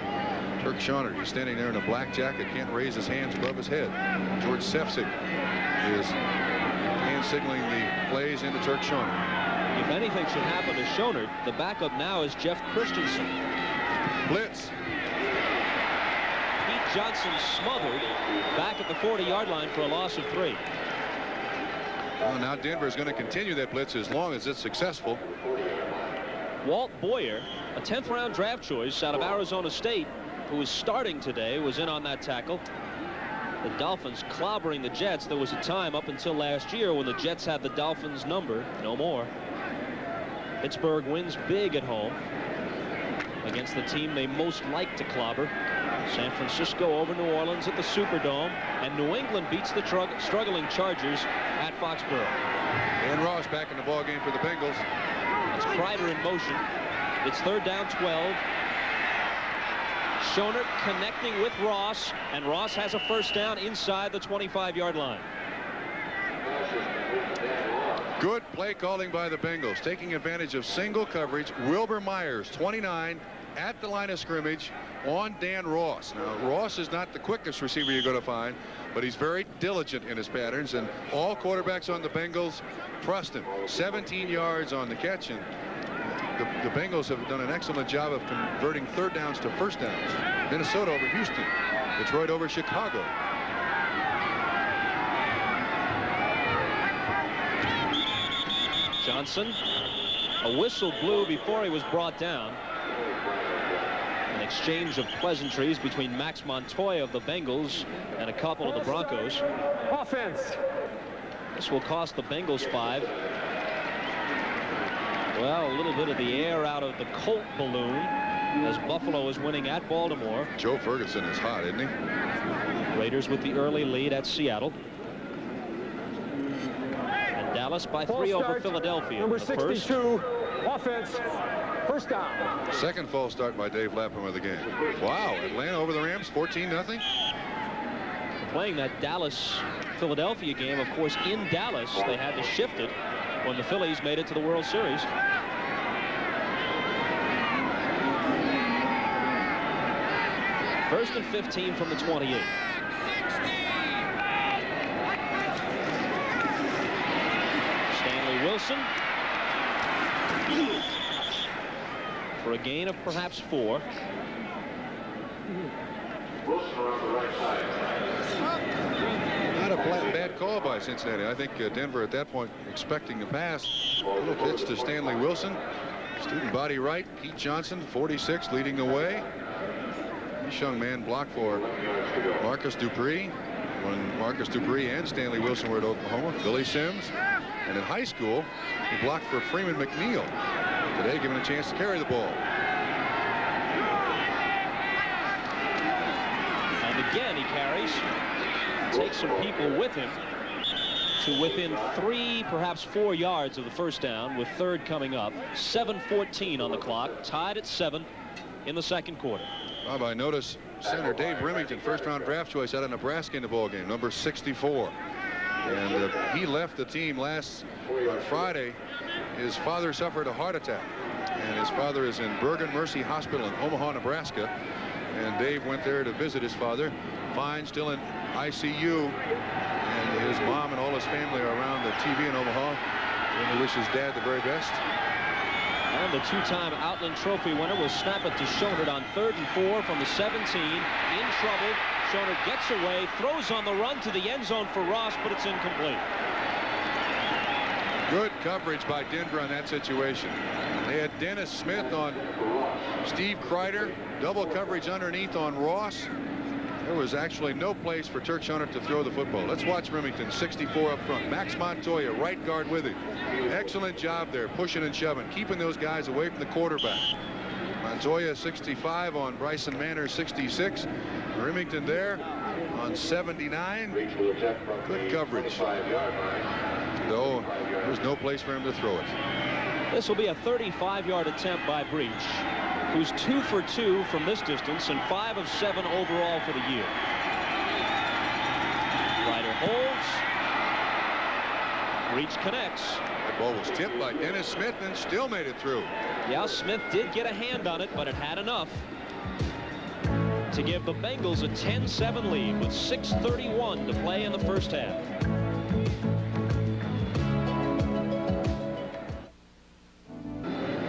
Turk Schoenert. He's standing there in a black jacket, can't raise his hands above his head. George Sefcik is hand signaling the plays into Turk Schoenert. If anything should happen to Schoenert, the backup now is Jeff Christensen. Blitz. Pete Johnson smothered back at the 40-yard line for a loss of 3. Well, now Denver is going to continue that blitz as long as it's successful. Walt Boyer, a 10th round draft choice out of Arizona State, who is starting today, was in on that tackle. The Dolphins clobbering the Jets. There was a time up until last year when the Jets had the Dolphins number. No more. Pittsburgh wins big at home against the team they most like to clobber. San Francisco over New Orleans at the Superdome, and New England beats the struggling Chargers at Foxborough. And Ross back in the ball game for the Bengals. That's Kreider in motion. It's 3rd down 12. Schonert connecting with Ross, and Ross has a first down inside the 25-yard line. Good play calling by the Bengals, taking advantage of single coverage. Wilbur Myers, 29, at the line of scrimmage on Dan Ross. Now, Ross is not the quickest receiver you're going to find, but he's very diligent in his patterns, and all quarterbacks on the Bengals trust him. 17 yards on the catch, and the Bengals have done an excellent job of converting third downs to first downs. Minnesota over Houston, Detroit over Chicago. Johnson, a whistle blew before he was brought down. An exchange of pleasantries between Max Montoya of the Bengals and a couple of the Broncos. Offense. This will cost the Bengals 5. Well, a little bit of the air out of the Colt balloon as Buffalo is winning at Baltimore. Joe Ferguson is hot, isn't he? Raiders with the early lead at Seattle. Dallas by 3 over Philadelphia. Number 62, offense, first down. Second false start by Dave Lapham of the game. Wow, Atlanta over the Rams, 14-0. Playing that Dallas-Philadelphia game, of course, in Dallas, they had to shift it when the Phillies made it to the World Series. First and 15 from the 28. Wilson for a gain of perhaps 4. Not a bad call by Cincinnati. I think Denver at that point expecting the pass. A little pitch to Stanley Wilson. Student body right. Pete Johnson, 46, leading the way. This young man blocked for Marcus Dupree when Marcus Dupree and Stanley Wilson were at Oklahoma. Billy Sims. And in high school, he blocked for Freeman McNeil. Today, given a chance to carry the ball. And again, he carries. Takes some people with him to within 3, perhaps 4 yards of the first down, with third coming up. 7:14 on the clock, tied at 7 in the second quarter. Bob, I notice center Dave Remington, first-round draft choice out of Nebraska in the ball game, number 64. And he left the team on Friday. His father suffered a heart attack, and his father is in Bergen Mercy Hospital in Omaha, Nebraska. And Dave went there to visit his father. Fine, still in ICU, and his mom and all his family are around the TV in Omaha, and they wish his dad the very best. And the 2-time Outland Trophy winner will snap it to Schonert on 3rd and 4 from the 17. In trouble. Schonert gets away, throws on the run to the end zone for Ross, but it's incomplete. Good coverage by Denver on that situation. They had Dennis Smith on Steve Kreider, double coverage underneath on Ross. There was actually no place for Turk Schonert to throw the football. Let's watch Remington, 64 up front. Max Montoya, right guard with him. Excellent job there, pushing and shoving, keeping those guys away from the quarterback. Montoya 65 on Bryson Manor 66. Remington there on 79. Good coverage. Though there was no place for him to throw it. This will be a 35-yard attempt by Breach, who's 2 for 2 from this distance and 5 of 7 overall for the year. Ryder holds. Breach connects. That ball was tipped by Dennis Smith and still made it through. Yeah, Smith did get a hand on it, but it had enough to give the Bengals a 10-7 lead with 6:31 to play in the first half.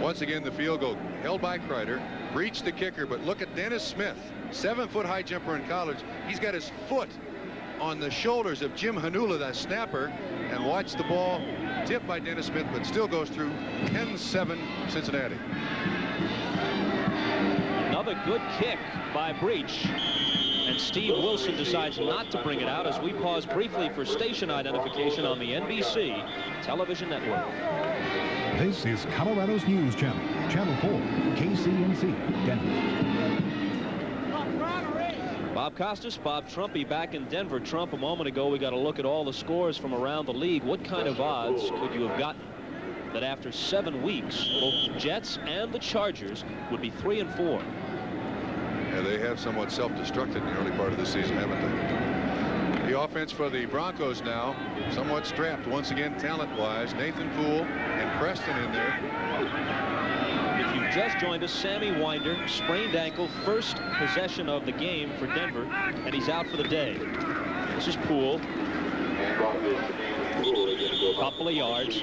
Once again, the field goal held by Kreider. Breached the kicker, but look at Dennis Smith, 7-foot high jumper in college. He's got his foot on the shoulders of Jim Hanula, that snapper, and watch the ball tipped by Dennis Smith, but still goes through. 10-7 Cincinnati. Another good kick by Breach, and Steve Wilson decides not to bring it out as we pause briefly for station identification on the NBC television network. This is Colorado's News Channel, Channel 4, KCNC, Denver. Bob Costas, Bob Trumpy back in Denver. Trump, a moment ago, we got a look at all the scores from around the league. What kind of odds could you have gotten that after 7 weeks, both the Jets and the Chargers would be 3 and 4? Yeah, they have somewhat self-destructed in the early part of the season, haven't they? The offense for the Broncos now somewhat strapped once again talent-wise. Nathan Poole and Preston in there. If you've just joined us, Sammy Winder, sprained ankle, first possession of the game for Denver, and he's out for the day. This is Poole. Couple of yards.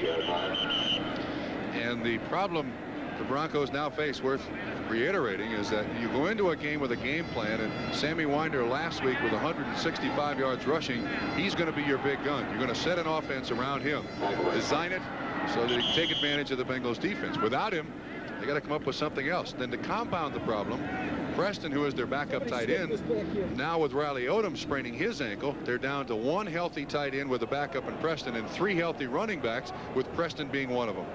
And the problem the Broncos now face, worth reiterating, is that you go into a game with a game plan, and Sammy Winder last week with 165 yards rushing, he's going to be your big gun. You're going to set an offense around him, design it so that he can take advantage of the Bengals defense. Without him, they got to come up with something else. Then to compound the problem, Preston, who is their backup tight end, now with Riley Odom spraining his ankle, they're down to one healthy tight end with a backup in Preston and 3 healthy running backs, with Preston being one of them.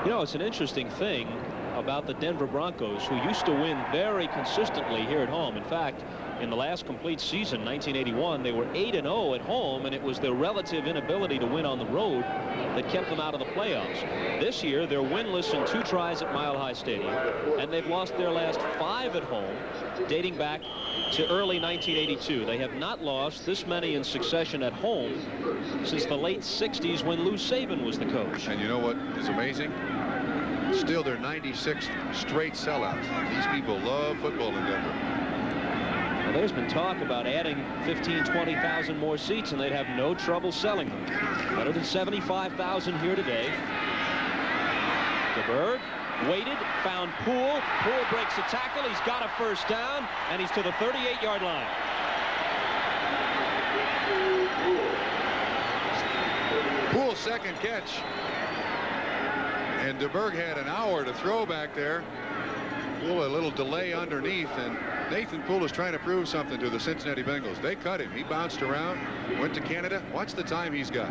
You know, it's an interesting thing about the Denver Broncos, who used to win very consistently here at home. In fact, in the last complete season, 1981, they were 8-0 at home, and it was their relative inability to win on the road that kept them out of the playoffs. This year, they're winless in 2 tries at Mile High Stadium, and they've lost their last 5 at home, dating back to early 1982. They have not lost this many in succession at home since the late 60s, when Lou Saban was the coach. And you know what is amazing? Still, they're 96 straight sellouts. These people love football in Denver. Well, there's been talk about adding 15, 20,000 more seats, and they'd have no trouble selling them. Better than 75,000 here today. DeBerg waited, found Poole. Poole breaks a tackle. He's got a first down, and he's to the 38-yard line. Poole's second catch. And DeBerg had an hour to throw back there. Poole a little delay underneath, and Nathan Poole is trying to prove something to the Cincinnati Bengals. They cut him. He bounced around, went to Canada. Watch the time he's got.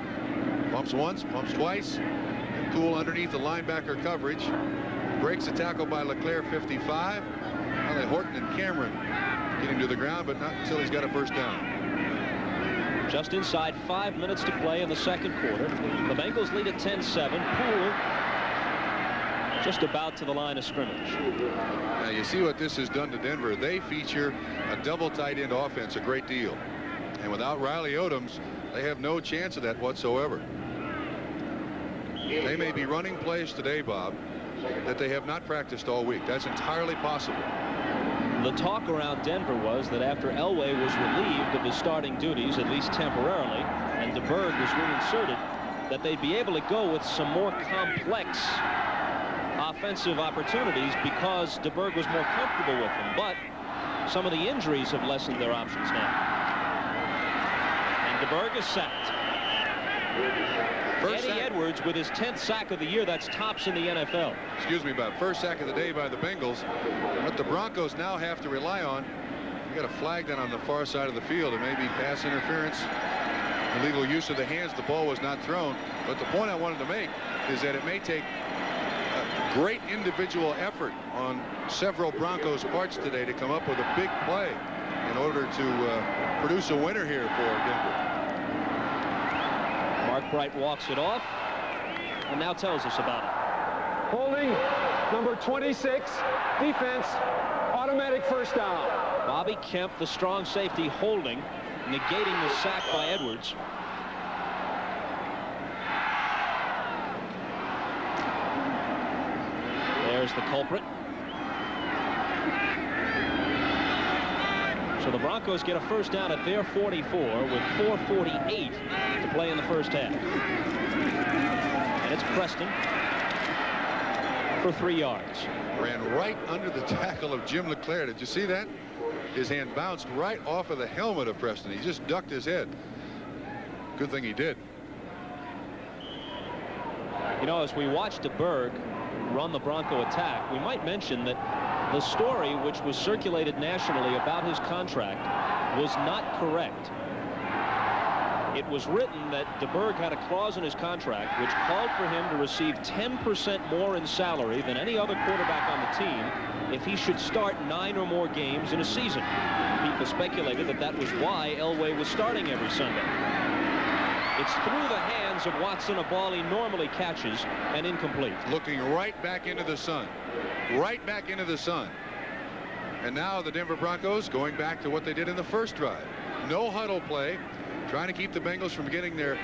Pumps once, pumps twice, and Poole underneath the linebacker coverage. Breaks a tackle by Leclerc, 55. Well, Horton and Cameron get him to the ground, but not until he's got a first down. Just inside 5 minutes to play in the second quarter. The Bengals lead at 10-7. Poole just about to the line of scrimmage. Now you see what this has done to Denver. They feature a double tight end offense a great deal, and without Riley Odoms, they have no chance of that whatsoever. They may be running plays today, Bob, that they have not practiced all week. That's entirely possible. The talk around Denver was that after Elway was relieved of his starting duties, at least temporarily, and DeBerg was reinserted, that they'd be able to go with some more complex offensive opportunities because DeBerg was more comfortable with them. But some of the injuries have lessened their options now. And DeBerg is sacked. Eddie Edwards with his 10th sack of the year. That's tops in the NFL. Excuse me, Bob. First sack of the day by the Bengals. What the Broncos now have to rely on, you got a flag down on the far side of the field. It may be pass interference, illegal use of the hands. The ball was not thrown. But the point I wanted to make is that it may take a great individual effort on several Broncos parts today to come up with a big play in order to produce a winner here for Denver. Mark Bright walks it off and now tells us about it. Holding, number 26, defense, automatic first down. Bobby Kemp, the strong safety, holding, negating the sack by Edwards. There's the culprit. So the Broncos get a first down at their 44 with 4:48 to play in the first half. And it's Preston for 3 yards. Ran right under the tackle of Jim Leclerc. Did you see that? His hand bounced right off of the helmet of Preston. He just ducked his head. Good thing he did. You know, as we watched DeBerg run the Bronco attack, we might mention that the story which was circulated nationally about his contract was not correct. It was written that DeBerg had a clause in his contract which called for him to receive 10% more in salary than any other quarterback on the team if he should start 9 or more games in a season. People speculated that that was why Elway was starting every Sunday. It's through the hands of Watson, a ball he normally catches, and incomplete. Looking right back into the sun. right back into the sun. And now the Denver Broncos going back to what they did in the first drive. No huddle play, trying to keep the Bengals from getting their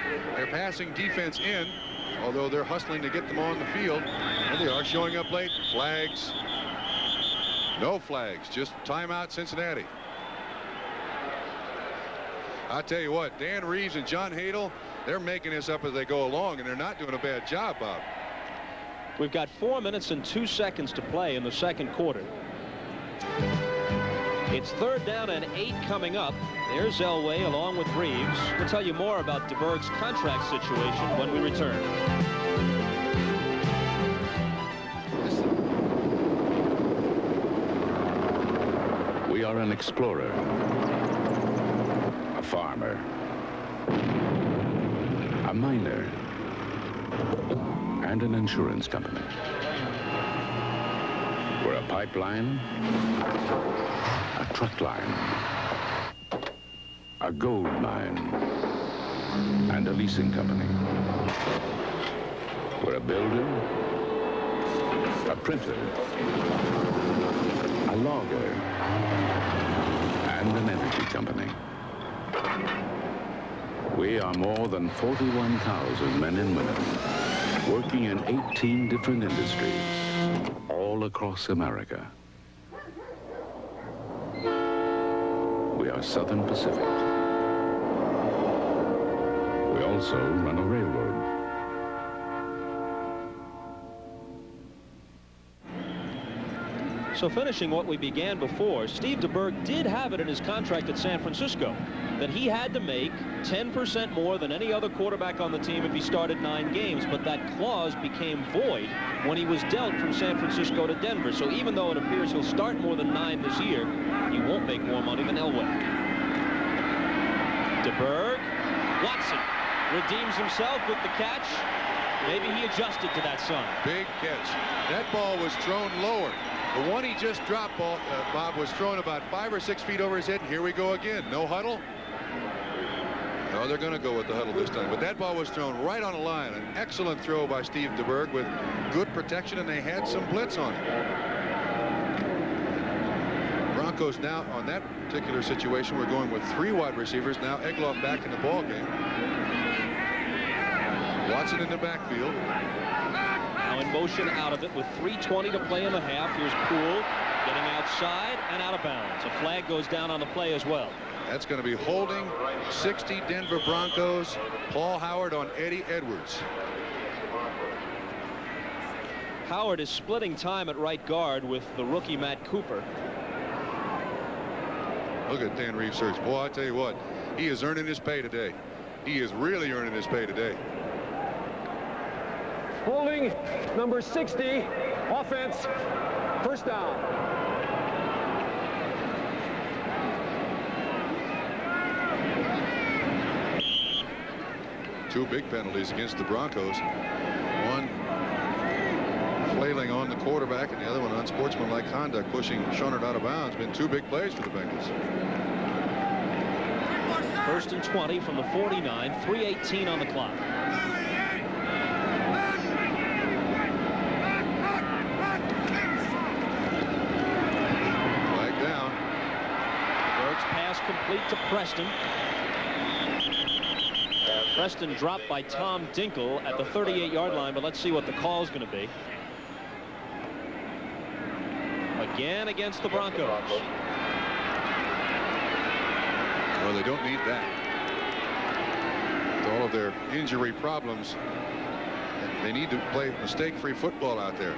passing defense in, although they're hustling to get them on the field. And they are showing up late. Flags. No flags, just timeout Cincinnati. I tell you what, Dan Reeves and John Hadel, they're making this up as they go along, and they're not doing a bad job, Bob. We've got 4 minutes and 2 seconds to play in the second quarter. It's 3rd down and 8 coming up. There's Elway along with Reeves. We'll tell you more about DeBerg's contract situation when we return. We are an explorer, a farmer, a miner, and an insurance company. We're a pipeline, a truck line, a gold mine, and a leasing company. We're a builder, a printer, a logger, and an energy company. We are more than 41,000 men and women working in 18 different industries all across America. We are Southern Pacific. We also run a railroad. So finishing what we began before, Steve DeBerg did have it in his contract at San Francisco that he had to make 10% more than any other quarterback on the team if he started 9 games, but that clause became void when he was dealt from San Francisco to Denver. So even though it appears he'll start more than 9 this year, he won't make more money than Elway. DeBerg, Watson redeems himself with the catch. Maybe he adjusted to that sun. Big catch. That ball was thrown lower. The one he just dropped, Bob, was thrown about 5 or 6 feet over his head, and here we go again. No huddle. No, they're going to go with the huddle this time. But that ball was thrown right on the line. An excellent throw by Steve DeBerg with good protection, and they had some blitz on it. Broncos now, on that particular situation, we're going with 3 wide receivers. Now Egloff back in the ball game. Watson in the backfield. Now in motion out of it with 3:20 to play in the half. Here's Poole getting outside and out of bounds. A flag goes down on the play as well. That's going to be holding. 60 Denver Broncos. Paul Howard on Eddie Edwards. Howard is splitting time at right guard with the rookie Matt Cooper. Look at Dan Reeves' search. Boy, I tell you what, he is earning his pay today. He is really earning his pay today. Holding number 60, offense, 1st down. Two big penalties against the Broncos. One flailing on the quarterback, and the other one unsportsmanlike conduct, pushing Schoenert out of bounds. Been 2 big plays for the Bengals. 1st and 20 from the 49, 3:18 on the clock. Flag down. Berg's pass complete to Preston. Preston dropped by Tom Dinkle at the 38-yard line, but let's see what the call is going to be. Again against the Broncos. Well, they don't need that. With all of their injury problems, they need to play mistake-free football out there.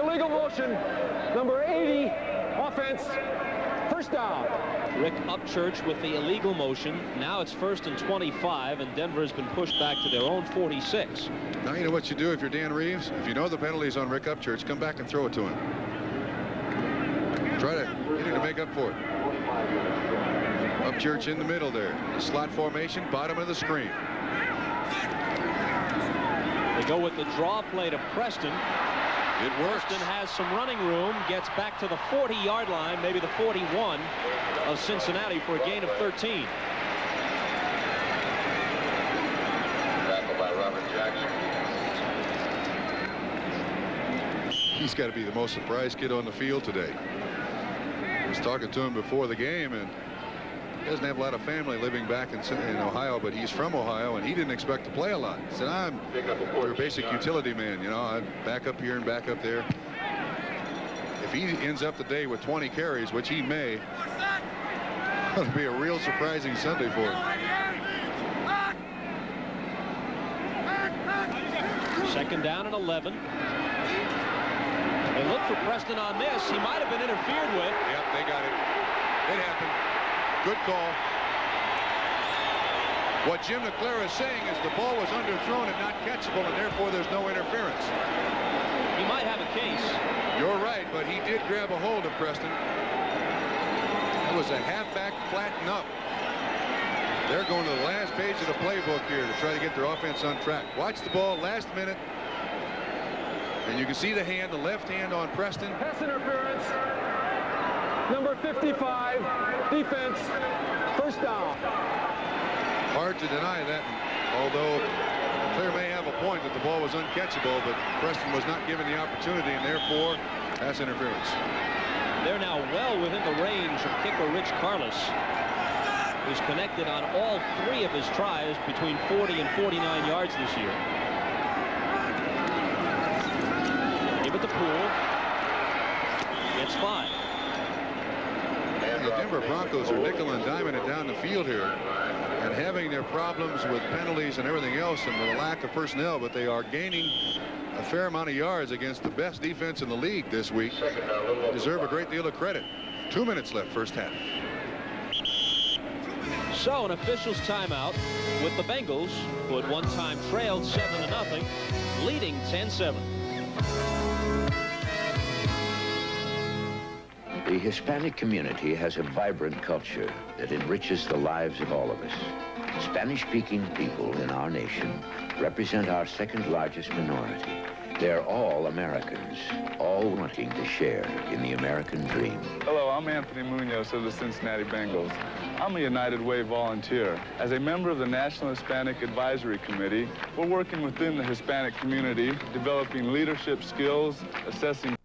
Illegal motion, number 80, offense, 1st down. Rick Upchurch with the illegal motion. Now it's 1st and 25, and Denver has been pushed back to their own 46. Now you know what you do if you're Dan Reeves. If you know the penalties on Rick Upchurch, come back and throw it to him. Try to get him to make up for it. Upchurch in the middle there. The slot formation, bottom of the screen. They go with the draw play to Preston. It works. Preston has some running room, gets back to the 40-yard line, maybe the 41 of Cincinnati for a gain of 13. He's got to be the most surprised kid on the field today. I was talking to him before the game, and he doesn't have a lot of family living back in Ohio, but he's from Ohio, and he didn't expect to play a lot. He said, I'm a basic utility man. You know, I back up here and back up there. If he ends up the day with 20 carries, which he may, it'll be a real surprising Sunday for him. Second down and 11. They look for Preston on this. He might have been interfered with. Yep, they got it. It happened. Good call. What Jim LeClaire is saying is the ball was underthrown and not catchable, and therefore there's no interference. He might have a case. You're right, but he did grab a hold of Preston. That was a halfback flatten up. They're going to the last page of the playbook here to try to get their offense on track. Watch the ball last minute. And you can see the hand, the left hand on Preston. Pass interference. Number 55, defense, first down. Hard to deny that, although Claire may have a point that the ball was uncatchable, but Preston was not given the opportunity, and therefore pass interference. They're now well within the range of kicker Rich Carlos, who's connected on all 3 of his tries between 40 and 49 yards this year. Give it to Poole. Gets 5. The Denver Broncos are nickel and diming it down the field here, and having their problems with penalties and everything else and with a lack of personnel, but they are gaining a fair amount of yards against the best defense in the league this week. They deserve a great deal of credit. 2 minutes left, first half. So an official's timeout with the Bengals, who at one time trailed 7-0, leading 10-7. The Hispanic community has a vibrant culture that enriches the lives of all of us. Spanish-speaking people in our nation represent our second largest minority. They're all Americans, all wanting to share in the American dream. Hello, I'm Anthony Munoz of the Cincinnati Bengals. I'm a United Way volunteer. As a member of the National Hispanic Advisory Committee, we're working within the Hispanic community, developing leadership skills, assessing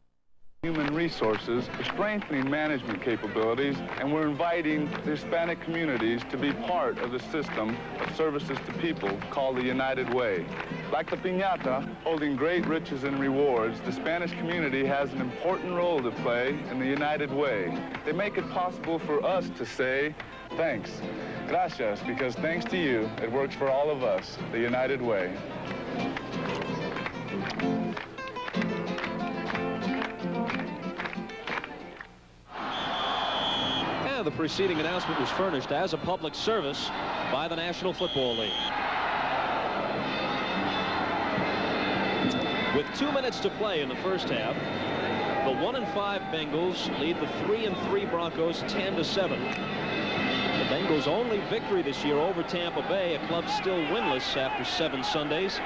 human resources, strengthening management capabilities, and we're inviting the Hispanic communities to be part of the system of services to people called the United Way. Like the piñata, holding great riches and rewards, the Spanish community has an important role to play in the United Way. They make it possible for us to say, thanks, gracias, because thanks to you, it works for all of us, the United Way. The preceding announcement was furnished as a public service by the National Football League. With 2 minutes to play in the first half, the 1-5 Bengals lead the 3-3 Broncos 10-7. The Bengals' only victory this year over Tampa Bay, a club still winless after 7 Sundays.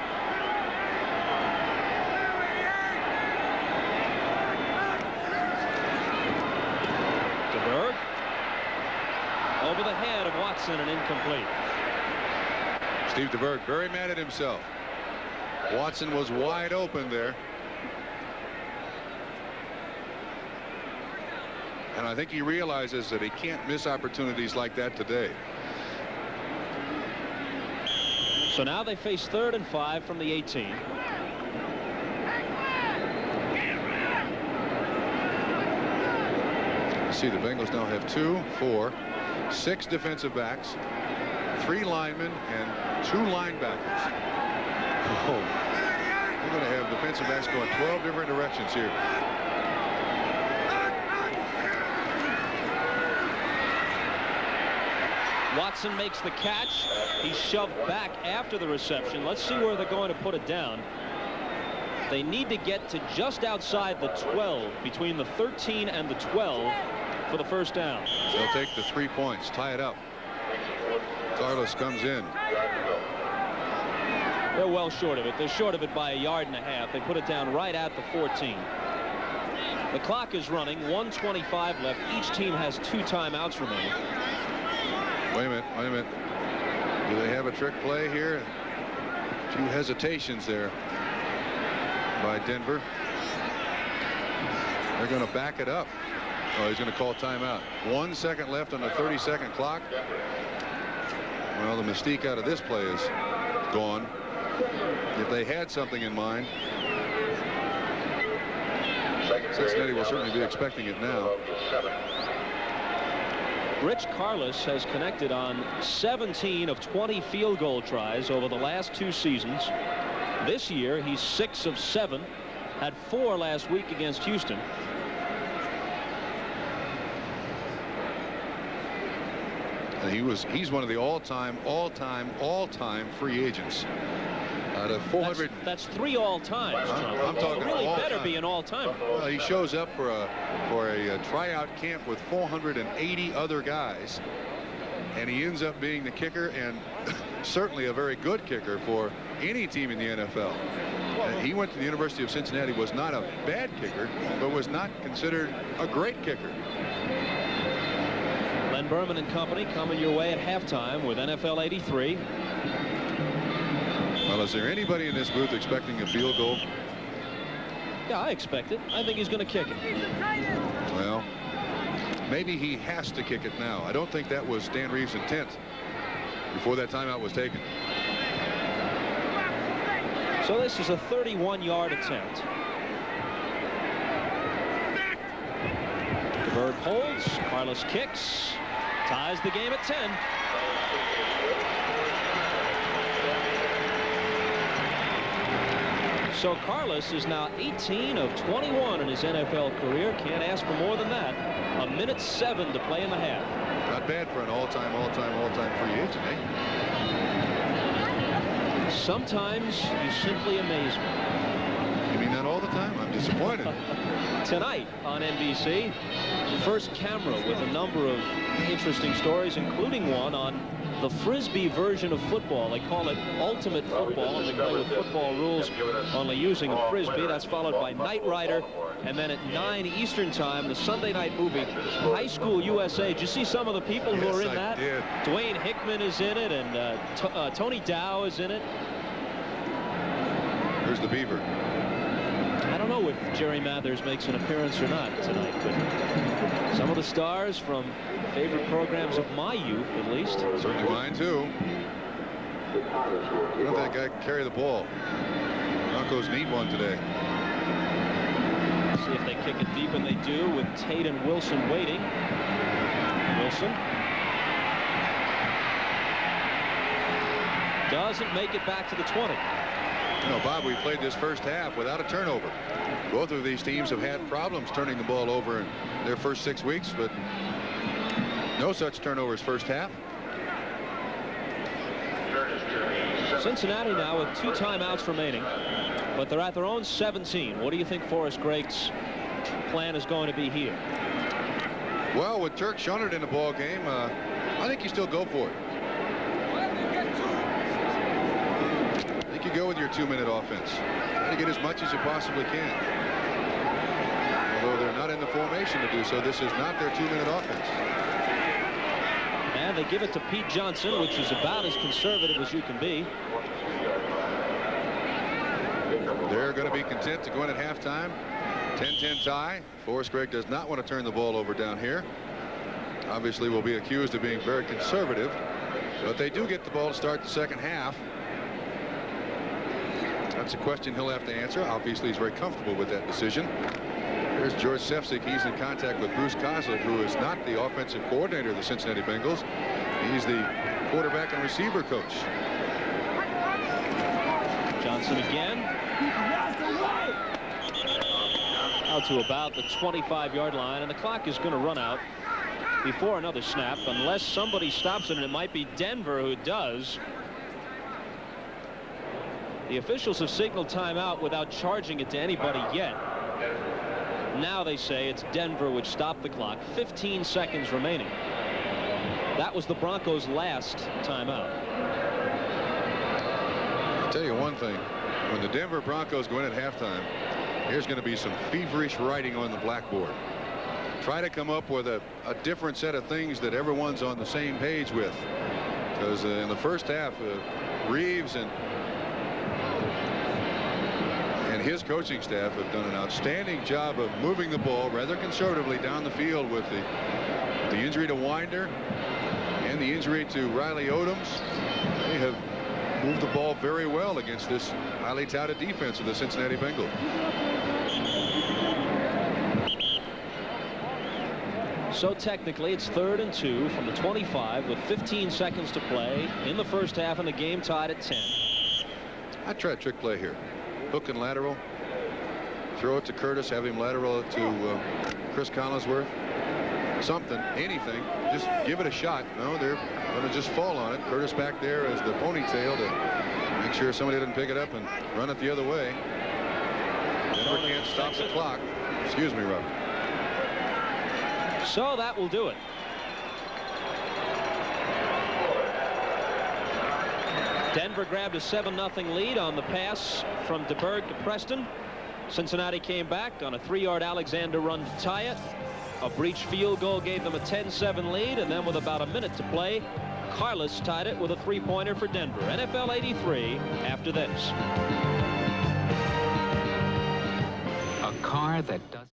Over the head of Watson and incomplete. Steve DeBerg very mad at himself. Watson was wide open there. And I think he realizes that he can't miss opportunities like that today. So now they face 3rd and 5 from the 18. See, the Bengals now have 2, 4, 6 defensive backs, 3 linemen, and 2 linebackers. Oh, they're going to have defensive backs going 12 different directions here. Watson makes the catch. He's shoved back after the reception. Let's see where they're going to put it down. They need to get to just outside the 12, between the 13 and the 12 for the first down. They'll take the 3 points, tie it up. Carlos comes in. They're well short of it. They're short of it by 1.5 yards. They put it down right at the 14. The clock is running, 1:25 left. Each team has 2 timeouts remaining. Wait a minute, wait a minute. Do they have a trick play here? 2 hesitations there by Denver. They're going to back it up. Oh, he's going to call timeout. 1 second left on the 30-second clock. Well, the mystique out of this play is gone. If they had something in mind, Cincinnati will certainly be expecting it now. Rich Carlos has connected on 17 of 20 field goal tries over the last 2 seasons. This year, he's 6 of 7. Had 4 last week against Houston. He's one of the all-time free agents. Out of 400. That's 3 all-times. I'm talking really all better time. be an all-timer. Well, he shows up for a tryout camp with 480 other guys, and he ends up being the kicker, and certainly a very good kicker for any team in the NFL. He went to the University of Cincinnati, was not a bad kicker, but was not considered a great kicker. Len Berman and company coming your way at halftime with NFL 83. Well, is there anybody in this booth expecting a field goal? Yeah, I expect it. I think he's going to kick it. Well, maybe he has to kick it now. I don't think that was Dan Reeves' intent before that timeout was taken. So this is a 31-yard attempt. The bird holds. Carlos kicks. Ties the game at 10. So Carlos is now 18 of 21 in his NFL career. Can't ask for more than that. 1:07 to play in the half. Not bad for an all-time free agent, eh? Sometimes you simply amaze me. You mean that all the time? I'm disappointed. Tonight on NBC, First Camera with a number of interesting stories, including one on the Frisbee version of football. They call it Ultimate Football, and they play with football rules only using a Frisbee. That's followed by Knight Rider, and then at 9 Eastern time, the Sunday night movie, High School USA. Did you see some of the people who are in that? Did. Dwayne Hickman is in it, and Tony Dow is in it. Here's the Beaver. I don't know if Jerry Mathers makes an appearance or not tonight, but some of the stars from favorite programs of my youth, at least. Certainly mine, too. Let that guy carry the ball. Broncos need one today. See if they kick it deep, and they do, with Tate and Wilson waiting. Wilson doesn't make it back to the 20. You know, Bob, we played this first half without a turnover. Both of these teams have had problems turning the ball over in their first 6 weeks, but no such turnovers first half. Cincinnati now with 2 timeouts remaining, but they're at their own 17. What do you think Forrest Gregg's plan is going to be here? Well, with Turk Schoenert in the ball game, I think you still go for it. I think you go with your 2-minute offense. Try to get as much as you possibly can. Although they're not in the formation to do so, this is not their 2-minute offense. And they give it to Pete Johnson, which is about as conservative as you can be. They're going to be content to go in at halftime. 10-10 tie. Forrest Gregg does not want to turn the ball over down here. Obviously will be accused of being very conservative, but they do get the ball to start the second half. That's a question he'll have to answer. Obviously, he's very comfortable with that decision. There's George Sefcik. He's in contact with Bruce Kozlik, who is not the offensive coordinator of the Cincinnati Bengals. He's the quarterback and receiver coach. Johnson again. Out to about the 25-yard line, and the clock is going to run out before another snap, unless somebody stops it, and it might be Denver who does. The officials have signaled timeout without charging it to anybody yet. Now they say it's Denver which stopped the clock. 15 seconds remaining. That was the Broncos' last timeout. I'll tell you one thing. When the Denver Broncos go in at halftime, there's going to be some feverish writing on the blackboard. Try to come up with a different set of things that everyone's on the same page with. Because in the first half, Reeves and and his coaching staff have done an outstanding job of moving the ball rather conservatively down the field with the injury to Winder and the injury to Riley Odoms. They have moved the ball very well against this highly touted defense of the Cincinnati Bengals. So technically it's 3rd and 2 from the 25 with 15 seconds to play in the first half, and the game tied at 10. I try a trick play here. Hook and lateral. Throw it to Curtis. Have him lateral it to Chris Collinsworth. Something, anything. Just give it a shot. No, they're going to just fall on it. Curtis back there as the ponytail to make sure somebody didn't pick it up and run it the other way. Denver can't stop the clock. Excuse me, Robert. So that will do it. Denver grabbed a 7-0 lead on the pass from DeBerg to Preston. Cincinnati came back on a 3-yard Alexander run to tie it. A breach field goal gave them a 10-7 lead, and then with about a minute to play, Carlos tied it with a 3-pointer for Denver. NFL 83 after this. A car that does